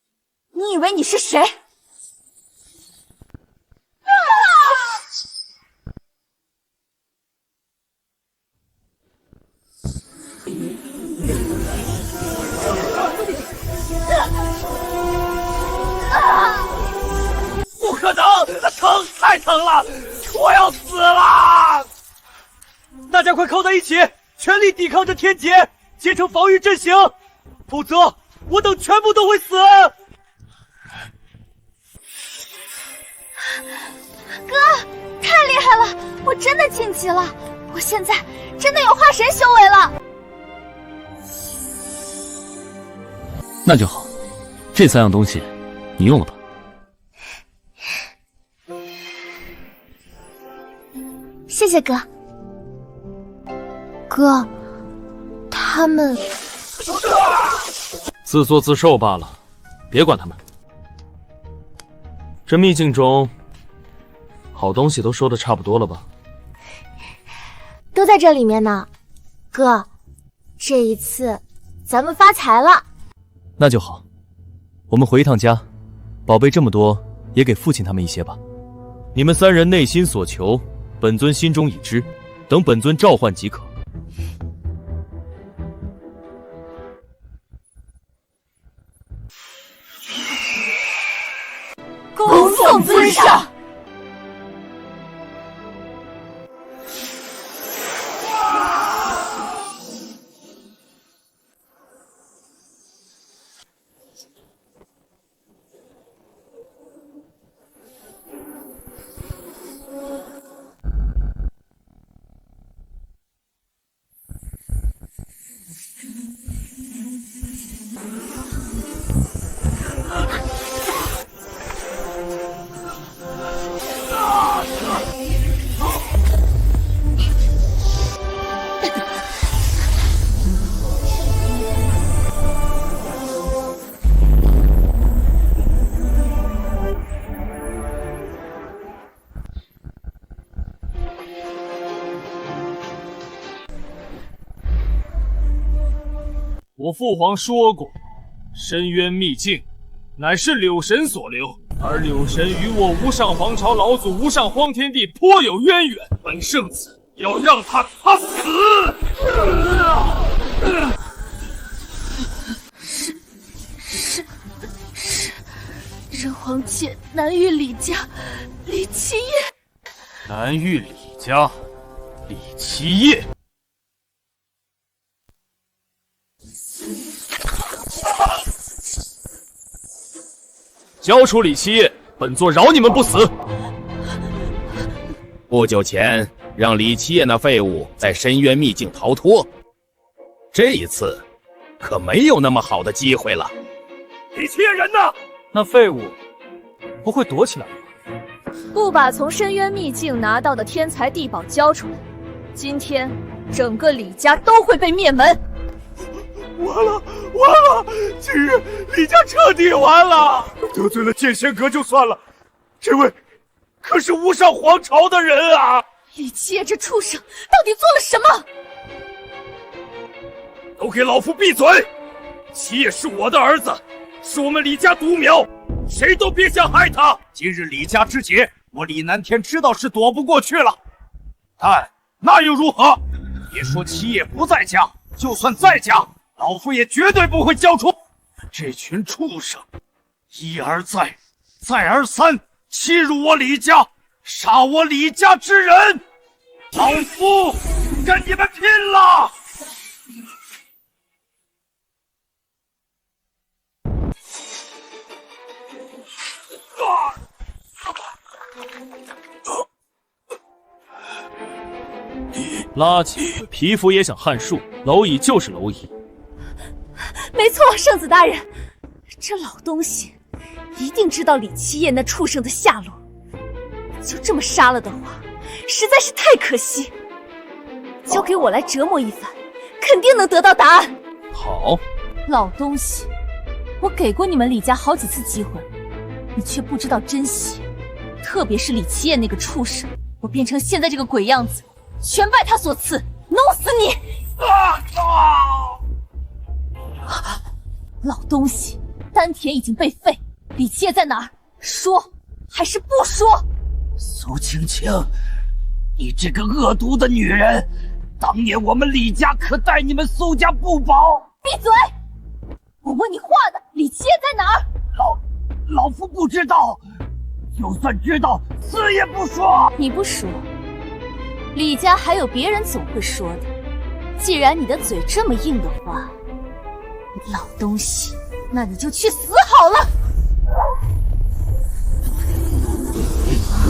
P: 你以为你是谁？
L: 疼，太疼了，我要死了！
E: 大家快靠在一起，全力抵抗着天劫，结成防御阵型，否则我等全部都会死。
P: 哥，太厉害了，我真的晋级了，我现在真的有化神修为了。
C: 那就好，这3样东西你用了吧。
P: 谢谢哥。哥，他们
F: 自作自受罢了，别管他们。这秘境中好东西都收的差不多了吧？
M: 都在这里面呢。哥，这一次咱们发财了。
C: 那就好，我们回一趟家，宝贝这么多，也给父亲他们一些吧。你们3人内心所求，本尊心中已知，等本尊召唤即可。
P: 恭送尊上。
E: 我父皇说过，深渊秘境乃是柳神所留，而柳神与我无上皇朝老祖无上荒天帝颇有渊源。本圣子要让他死！
P: 是人皇界南域李家李七夜。
E: 南域李家李七夜。交出李七夜，本座饶你们不死。
H: 不久前让李七夜那废物在深渊秘境逃脱，这一次可没有那么好的机会了。
L: 李七夜人呢？
E: 那废物不会躲起来吧？
B: 不把从深渊秘境拿到的天材地宝交出来，今天整个李家都会被灭门。
L: 完了，今日李家彻底完了。得罪了剑仙阁就算了，这位可是无上皇朝的人啊！
P: 李七夜这畜生到底做了什么？
L: 都给老夫闭嘴！七夜是我的儿子，是我们李家独苗，谁都别想害他。今日李家之劫，我李南天知道是躲不过去了，但那又如何？别说七夜不在家，就算在家，老夫也绝对不会交出这群畜生！一而再，再而三欺辱我李家，杀我李家之人，老夫跟你们拼了！
E: 垃圾，皮肤也想撼树，蝼蚁就是蝼蚁。
B: 没错，圣子大人，这老东西一定知道李七夜那畜生的下落，就这么杀了的话，实在是太可惜。交给我来折磨一番，肯定能得到答案。
E: 好，
B: 老东西，我给过你们李家好几次机会，你却不知道珍惜，特别是李七夜那个畜生，我变成现在这个鬼样子，全拜他所赐，弄死你！老东西，丹田已经被废，李七夜在哪儿？说还是不说？
L: 苏青青，你这个恶毒的女人，当年我们李家可待你们苏家不薄。
B: 闭嘴！我问你话呢，李七夜在哪儿？
L: 老夫不知道。就算知道，死也不说。
B: 你不说，李家还有别人总会说的。既然你的嘴这么硬的话，老东西，那你就去死好了。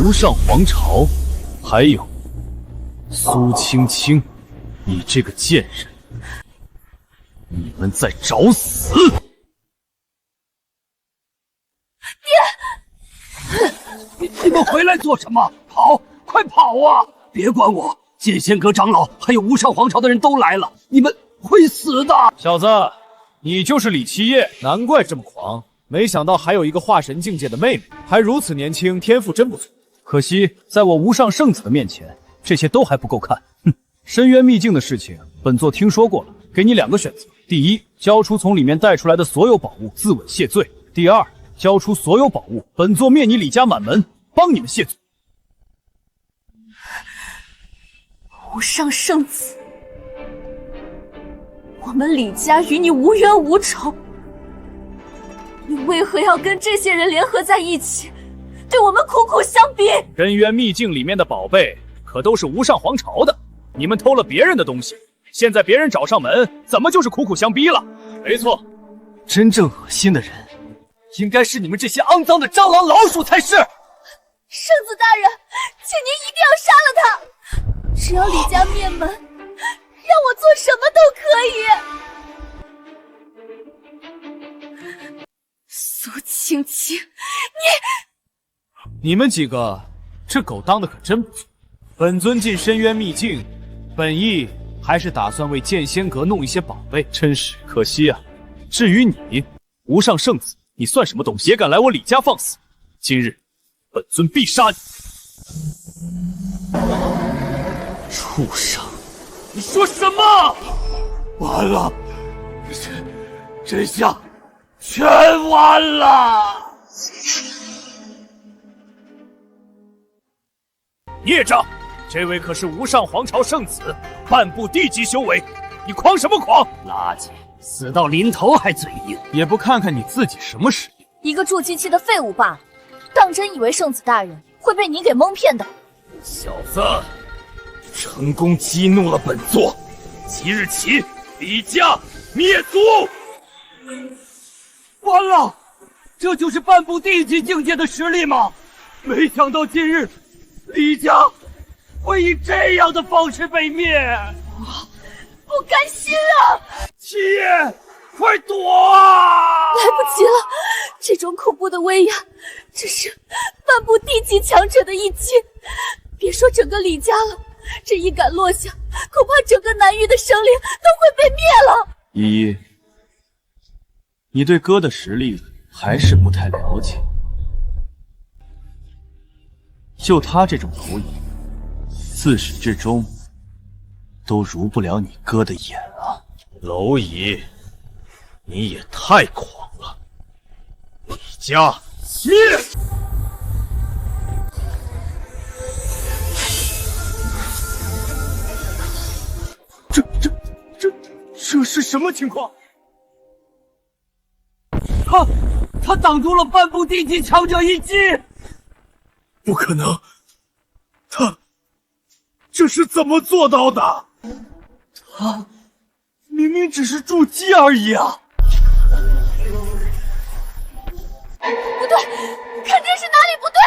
C: 无上皇朝，还有苏青青，你这个贱人，你们在找死！
L: 你们回来做什么？跑，快跑啊！别管我，剑仙阁长老还有无上皇朝的人都来了，你们会死的！
F: 小子，你就是李七夜，难怪这么狂。没想到还有一个化神境界的妹妹，还如此年轻，天赋真不错。
E: 可惜在我无上圣子的面前，这些都还不够看。哼，深渊秘境的事情，本座听说过了，给你2个选择：第一，交出从里面带出来的所有宝物，自刎谢罪；第二，交出所有宝物，本座灭你李家满门，帮你们谢罪。
P: 无上圣子，我们李家与你无冤无仇，你为何要跟这些人联合在一起，对我们苦苦相逼？
E: 深渊秘境里面的宝贝可都是无上皇朝的，你们偷了别人的东西，现在别人找上门，怎么就是苦苦相逼了？
F: 没错，
C: 真正恶心的人，
F: 应该是你们这些肮脏的蟑螂老鼠才是。
P: 圣子大人，请您一定要杀了他！只要李家灭门，让我做什么都可以。苏青青，
F: 你们几个，这狗当的可真不错。本尊进深渊秘境，本意还是打算为剑仙阁弄一些宝贝，
E: 真是可惜啊。至于你，无上圣子，你算什么东西？也敢来我李家放肆！今日，本尊必杀你！
L: 畜生！你说什么？完了，这下全完了！
A: 孽障，这位可是无上皇朝圣子，半步地级修为，你狂什么狂？
L: 垃圾，死到临头还嘴硬，
F: 也不看看你自己什么实力。
B: 一个筑基期的废物罢了，当真以为圣子大人会被你给蒙骗的？
L: 小子，成功激怒了本座，即日起李家灭族！完了，这就是半步地级境界的实力吗？没想到今日李家会以这样的方式被灭，
P: 不甘心啊！
L: 七爷，快躲啊！
P: 来不及了，这种恐怖的威压，只是半步地级强者的一击。别说整个李家了，这一杆落下，恐怕整个南域的生灵都会被灭了。
C: 依依，你对哥的实力还是不太了解。就他这种蝼蚁，自始至终都入不了你哥的眼啊！
A: 蝼蚁，你也太狂了！李家灭！
L: 这是什么情况？他挡住了半步地级强者一击！
Q: 不可能，他这是怎么做到的？
L: 他明明只是筑基而已啊！
P: 不对，肯定是哪里不对。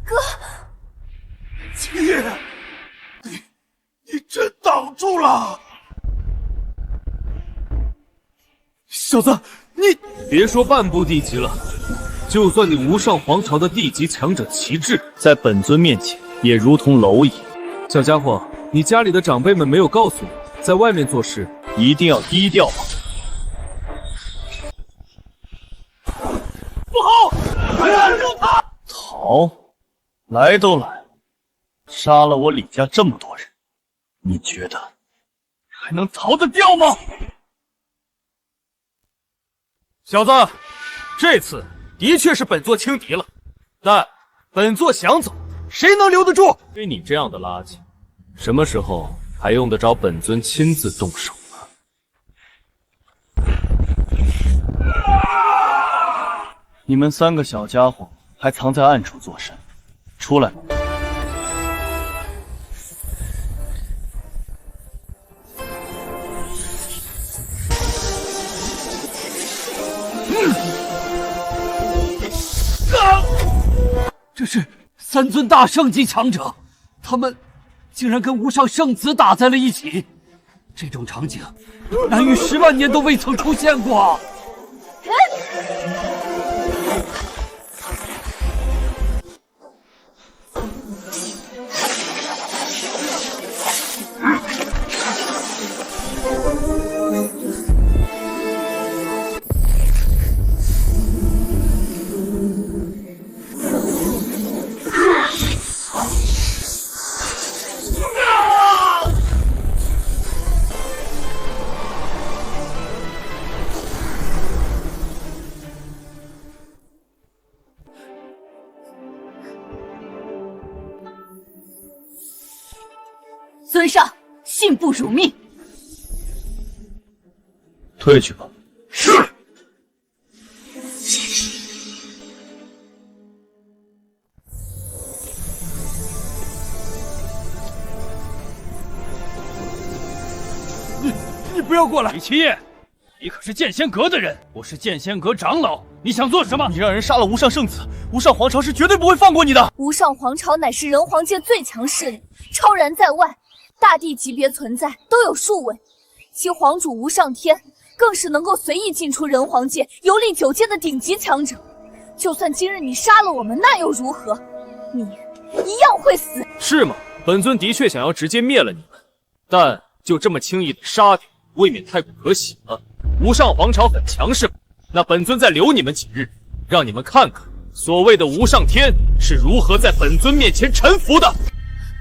P: 哥，
Q: 七爷，你真挡住了！
F: 小子，你别说半步地级了，就算你无上皇朝的地级强者旗帜，
C: 在本尊面前也如同蝼蚁。
F: 小家伙，你家里的长辈们没有告诉你，在外面做事
C: 一定要低调吗？
L: 不好，拦住他！
C: 逃，来都来了，杀了我李家这么多人，你觉得还能逃得掉吗？
F: 小子，这次的确是本座轻敌了，但本座想走，谁能留得住？对你这样的垃圾，什么时候还用得着本尊亲自动手呢？
C: 你们3个小家伙还藏在暗处作甚？出来！
G: 这是三尊大圣级强者，他们竟然跟无上圣子打在了一起。这种场景，南域10万年都未曾出现过。
P: 尊上，信不辱命。
C: 退去吧。
G: 是。
E: 你不要过来！李七夜，你可是剑仙阁的人，我是剑仙阁长老，你想做什么？
C: 你让人杀了无上圣子，无上皇朝是绝对不会放过你的。
B: 无上皇朝乃是人皇界最强势力，超然在外，大帝级别存在都有数位，其皇主无上天更是能够随意进出人皇界，游历9界的顶级强者。就算今日你杀了我们，那又如何？你一样会死。
H: 是吗？本尊的确想要直接灭了你们，但就这么轻易的杀掉，未免太过可喜了。无上皇朝很强势，那本尊再留你们几日，让你们看看所谓的无上天是如何在本尊面前臣服的。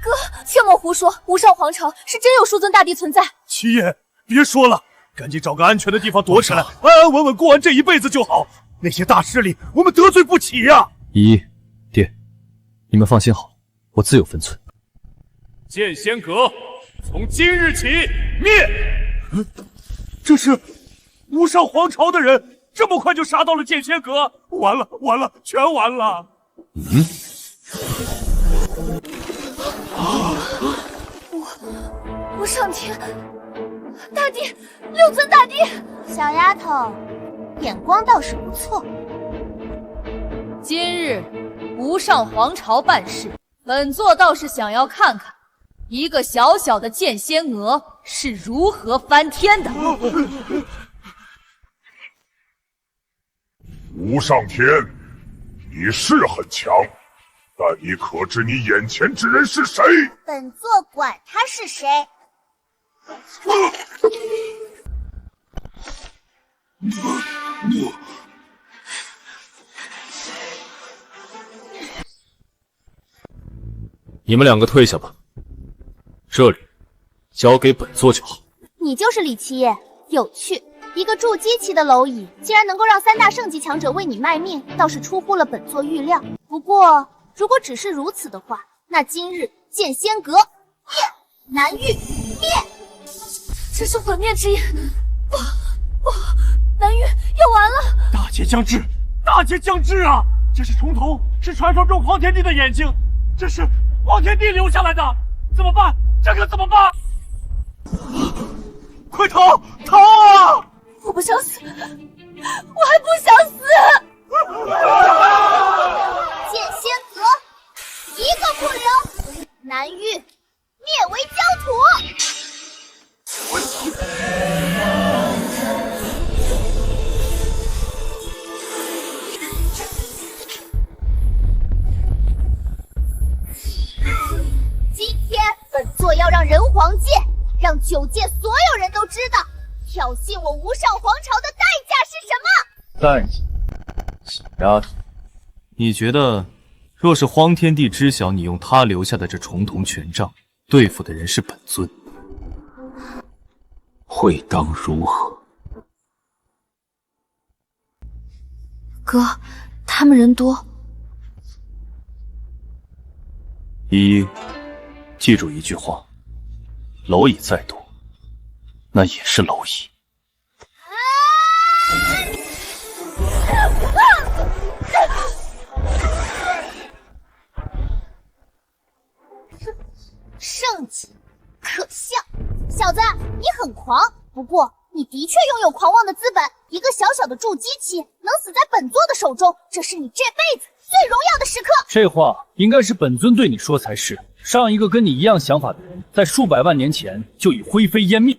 B: 哥，切莫胡说，无上皇朝是真有数尊大帝存在。
A: 七爷，别说了，赶紧找个安全的地方躲起来，安安稳稳过完这一辈子就好。那些大势力，我们得罪不起呀。
C: 依依，爹，你们放心好了，我自有分寸。
H: 剑仙阁从今日起灭。
A: 这是无上皇朝的人，这么快就杀到了剑仙阁，完了完了，全完了。
B: 无上天大帝，6尊大帝。
M: 小丫头，眼光倒是不错。
B: 今日无上皇朝办事，本座倒是想要看看一个小小的剑仙娥是如何翻天的。
D: 无上天，你是很强，但你可知你眼前之人是谁？
M: 本座管他是谁。
H: 你们2个退下吧，这里交给本座就好。
M: 你就是李七夜，有趣。一个筑基期的蝼蚁，竟然能够让3大圣级强者为你卖命，倒是出乎了本座预料。不过，如果只是如此的话，那今日剑仙阁灭，南域灭。
B: 这是毁灭之音，不，南域要完了！
Q: 大劫将至，大劫将至啊！这是重瞳，是传说中黄天帝的眼睛，这是黄天帝留下来的，怎么办？这可怎么办？快逃！逃啊！
B: 我不想死，我还不想死！
M: 剑仙阁一个不留，南域灭为焦土！今天本座要让人皇界，让9界所有人都知道，挑衅我无上皇朝的代价是什么？
C: 代价？小丫头，你觉得，若是荒天帝知晓你用他留下的这重瞳权杖对付的人是本尊，会当如何？
B: 哥，他们人多。
C: 依依，记住一句话：蝼蚁再多，那也是蝼蚁。
M: 狂，不过你的确拥有狂妄的资本。一个小小的筑基期能死在本座的手中，这是你这辈子最荣耀的时刻。
E: 这话应该是本尊对你说才是。上一个跟你一样想法的人，在数百万年前就已灰飞烟灭。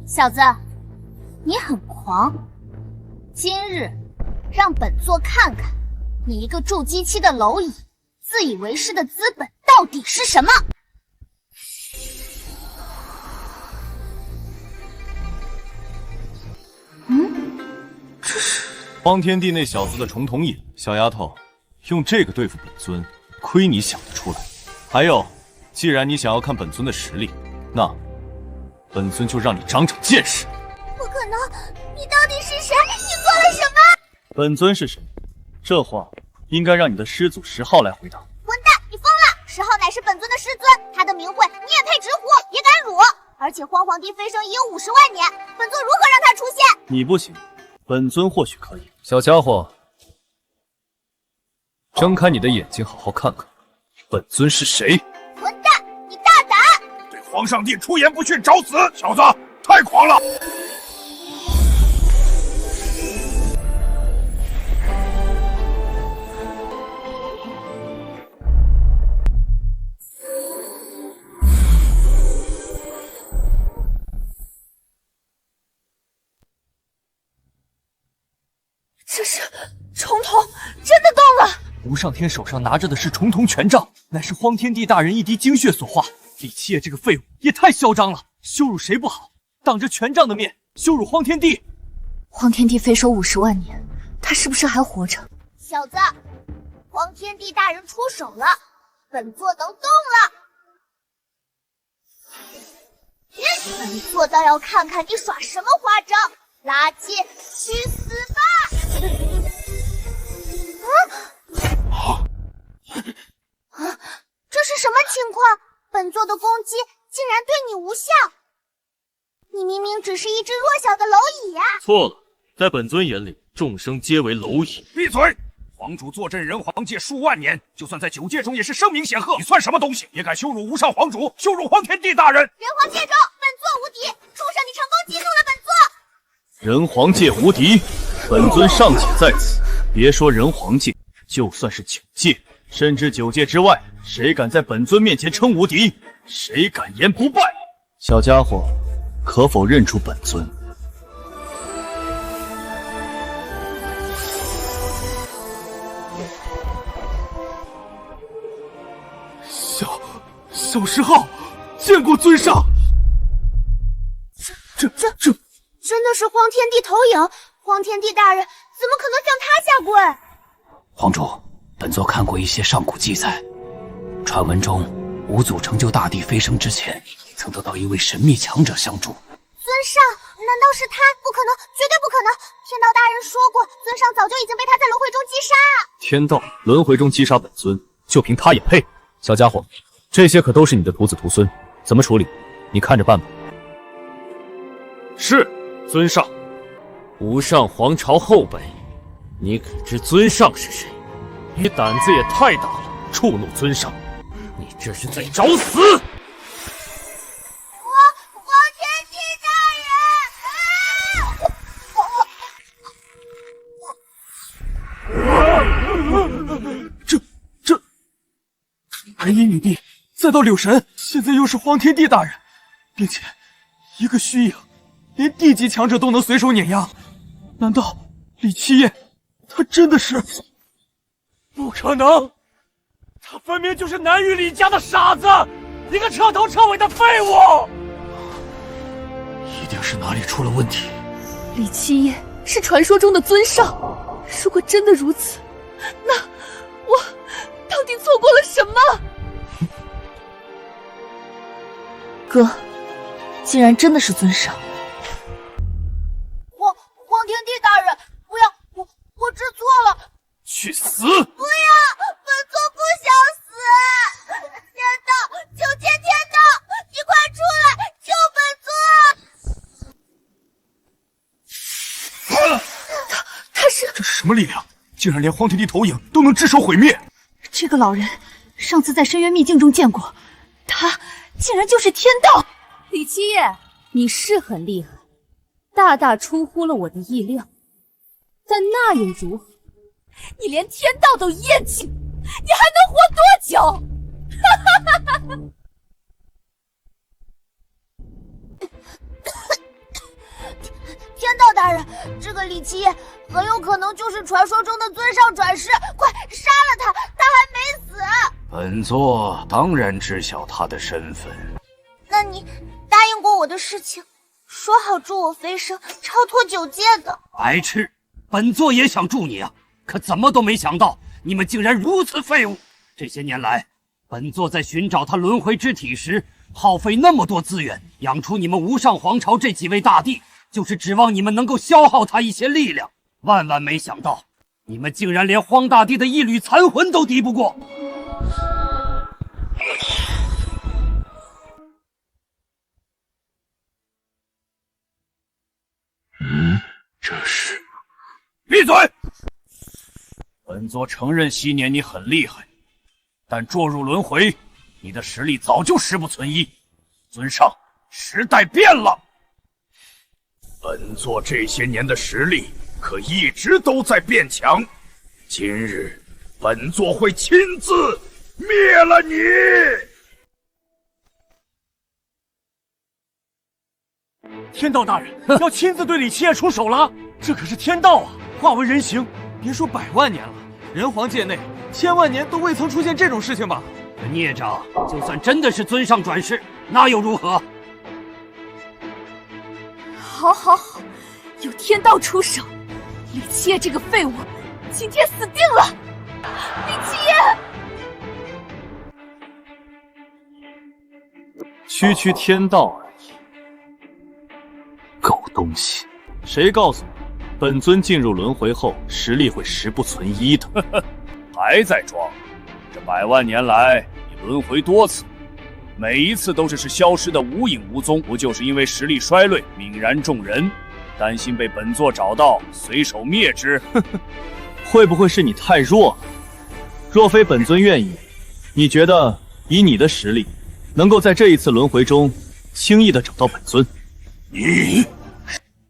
B: 小子，你很狂。今日让本座看看，你一个筑基期的蝼蚁，自以为是的资本到底是什么？
F: 这是荒天地那小子的重瞳眼。小丫头，用这个对付本尊，亏你想得出来。还有，既然你想要看本尊的实力，那本尊就让你长长见识。
M: 不可能！你到底是谁？你做了什么？
C: 本尊是谁？这话应该让你的师祖10号来回答。
M: 混蛋！你疯了！10号乃是本尊的师尊，他的名讳你也配直呼，也敢辱！而且荒皇帝飞升已有50万年，本尊如何让他出现？
C: 你不行，本尊或许可以。
F: 小家伙，睁开你的眼睛，好好看看，本尊是谁！
M: 混蛋！你大胆！
A: 对皇上帝出言不逊，找死！小子，太狂了！
P: 这是重瞳，真的动了！
E: 无上天手上拿着的是重瞳权杖，乃是荒天帝大人一滴精血所化。李七夜这个废物也太嚣张了，羞辱谁不好，当着权杖的面羞辱荒天帝。
P: 荒天帝飞收50万年，他是不是还活着？
M: 小子，荒天帝大人出手了，本座能动了。本座倒要看看你耍什么花招！垃圾，去死吧！这是什么情况？本座的攻击竟然对你无效！你明明只是一只弱小的蝼蚁呀！
H: 错了，在本尊眼里，众生皆为蝼蚁。
A: 闭嘴！皇主坐镇人皇界数万年，就算在9界中也是声名显赫。你算什么东西？也敢羞辱无上皇主，羞辱荒天帝大人！
M: 人皇界中，本座无敌！畜生，你成功激怒了本座！
C: 人皇界无敌，本尊尚且在此。别说人皇界，就算是9界，甚至9界之外，谁敢在本尊面前称无敌？谁敢言不败？小家伙，可否认出本尊？
E: 小10号见过尊上。这
M: 真的是荒天帝投影！荒天帝大人怎么可能向他下跪？
G: 皇主，本座看过一些上古记载，传闻中五祖成就大帝飞升之前，曾得到一位神秘强者相助。
M: 尊上，难道是他？不可能，绝对不可能！天道大人说过，尊上早就已经被他在轮回中击杀啊！
H: 天道轮回中击杀本尊，就凭他也配？小家伙，这些可都是你的徒子徒孙，怎么处理？你看着办吧。是，尊上。无上皇朝后辈，你可知尊上是谁？你胆子也太大了，触怒尊上，你这是在找死！
M: 荒天帝大人！
E: 这白衣女帝，再到柳神，现在又是荒天帝大人，并且一个虚影，连地级强者都能随手碾压。难道李七夜他真的是？
L: 不可能！他分明就是南域李家的傻子，一个彻头彻尾的废物！
G: 一定是哪里出了问题。
P: 李七夜是传说中的尊上，如果真的如此，那我到底做过了什么？哥，既然真的是尊上，
M: 荒天帝大人，不要，我知错了。
A: 去死！
M: 不要，本座不想死！天道，求见天道，你快出来救本座！
P: 他是……
E: 这是什么力量？竟然连荒天帝投影都能只手毁灭！
P: 这个老人，上次在深渊秘境中见过，他竟然就是天道！
B: 李七夜，你是很厉害，大大出乎了我的意料，但那又如何？
P: 你连天道都厌弃，你还能活多久？哈哈哈哈！
M: 天道大人，这个李七夜很有可能就是传说中的尊上转世，快杀了他，他还没死。
G: 本座当然知晓他的身份。
M: 那你答应过我的事情，说好助我飞升，超脱九界的。
L: 白痴，本座也想助你啊，可怎么都没想到你们竟然如此废物。这些年来，本座在寻找他轮回之体时，耗费那么多资源，养出你们无上皇朝这几位大帝，就是指望你们能够消耗他一些力量。万万没想到，你们竟然连荒大帝的一缕残魂都敌不过。
K: 这是……
A: 闭嘴！本座承认昔年你很厉害，但堕入轮回，你的实力早就十不存一。尊上，时代变了，本座这些年的实力可一直都在变强。今日，本座会亲自灭了你！
E: 天道大人要亲自对李七夜出手了，这可是天道啊，化为人形。
F: 别说100万年了，人皇界内1000万年都未曾出现这种事情吧？
L: 这孽障，就算真的是尊上转世，那又如何？
P: 好，好，好，有天道出手，李七夜这个废物，今天死定了！李七
C: 夜，区天道而已。狗东西，谁告诉你，本尊进入轮回后实力会十不存一的？
A: 还在装？这100万年来，你轮回多次，每一次都只是消失的无影无踪，不就是因为实力衰退，泯然众人，担心被本座找到，随手灭之？
C: 会不会是你太弱了？若非本尊愿意，你觉得以你的实力，能够在这一次轮回中轻易的找到本尊？
A: 你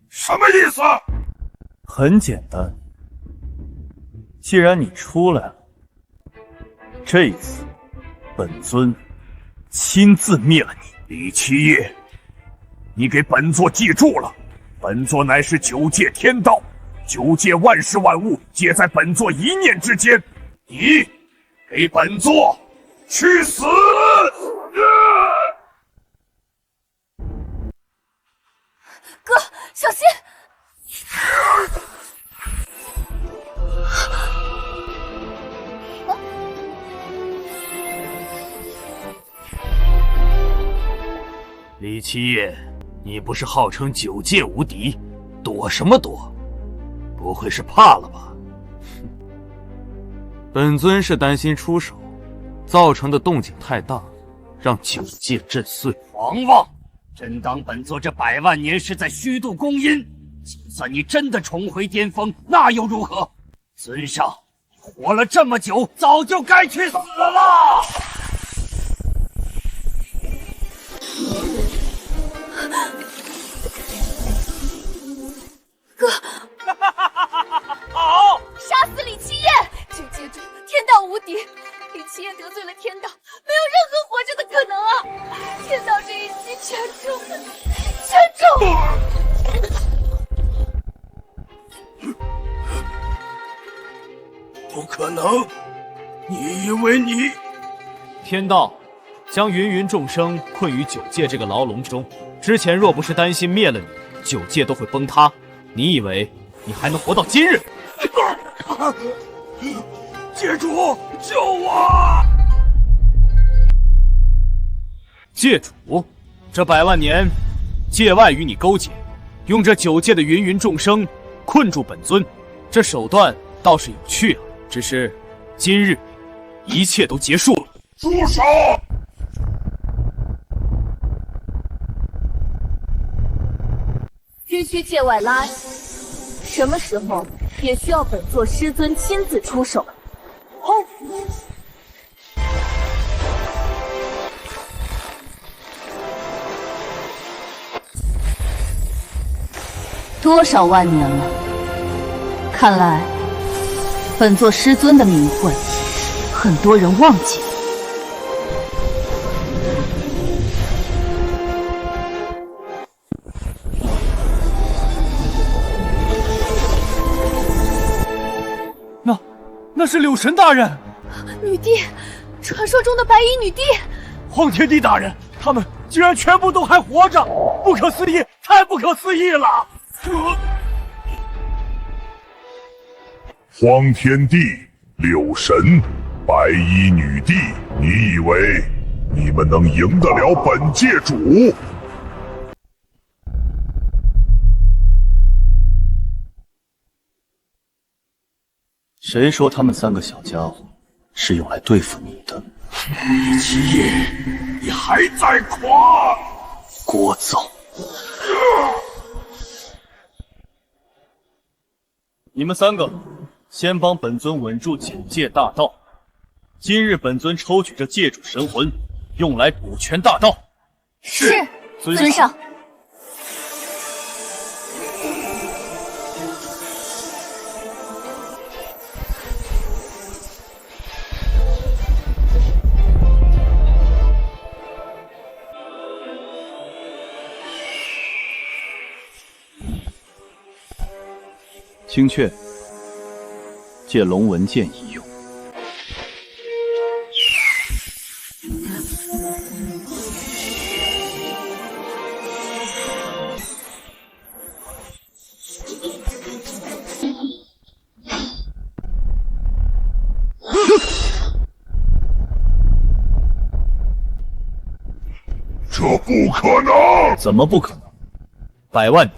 A: 什么意思？
C: 很简单，既然你出来了，这一次本尊亲自灭了你。
A: 李七夜，你给本座记住了，本座乃是9界天道，9界万事万物皆在本座一念之间。你给本座去死！
P: 哥，小心！
A: 李七夜，你不是号称9界无敌，躲什么躲？不会是怕了吧？
F: 本尊是担心出手造成的动静太大，让9界震碎。
L: 狂妄！真当本座这100万年是在虚度光阴？就算你真的重回巅峰，那又如何？尊上，你活了这么久，早就该去死了！
P: 哥，
A: 好，
P: 杀死李七夜！9界中天道无敌，李七夜得罪了天道，没有任何活着的可能啊！天道这一击全中，全中！
A: 不可能！你以为你……
H: 天道将芸芸众生困于9界这个牢笼中，之前若不是担心灭了你，9界都会崩塌。你以为你还能活到今日？
A: 界主，救我！
H: 界主，这100万年，界外与你勾结，用这9界的芸芸众生困住本尊，这手段倒是有趣啊。只是今日一切都结束了。
A: 住手！
B: 区界外垃圾，什么时候也需要本座师尊亲自出手。多少万年了？看来本座师尊的名讳，很多人忘记了。
E: 那是柳神大人，
P: 女帝，传说中的白衣女帝。
E: 皇天帝大人，他们居然全部都还活着，不可思议，太不可思议了！
D: 荒天帝、柳神、白衣女帝，你以为你们能赢得了本界主？
C: 谁说他们3个小家伙是用来对付你的？
D: 李七夜，你还在狂！
C: 聒噪！你们3个先帮本尊稳住9界大道。今日本尊抽取这界主神魂，用来补全大道。
B: 是，尊上。
C: 青雀，借龙纹剑一用。
D: 这不可能！
C: 怎么不可能？100万年，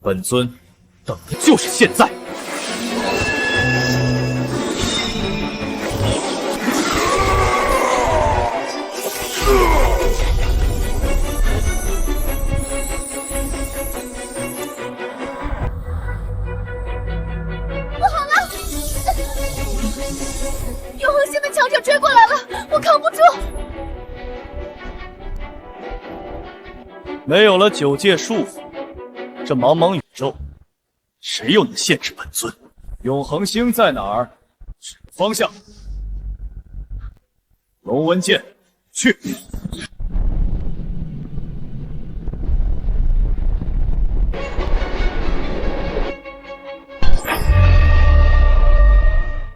C: 本尊等的就是现在。
P: 不好了！永恒星的强者追过来了，我扛不住。
C: 没有了9界束缚，这茫茫宇宙，谁又能限制本尊？
H: 永恒星在哪儿？指方向。龙纹剑，去！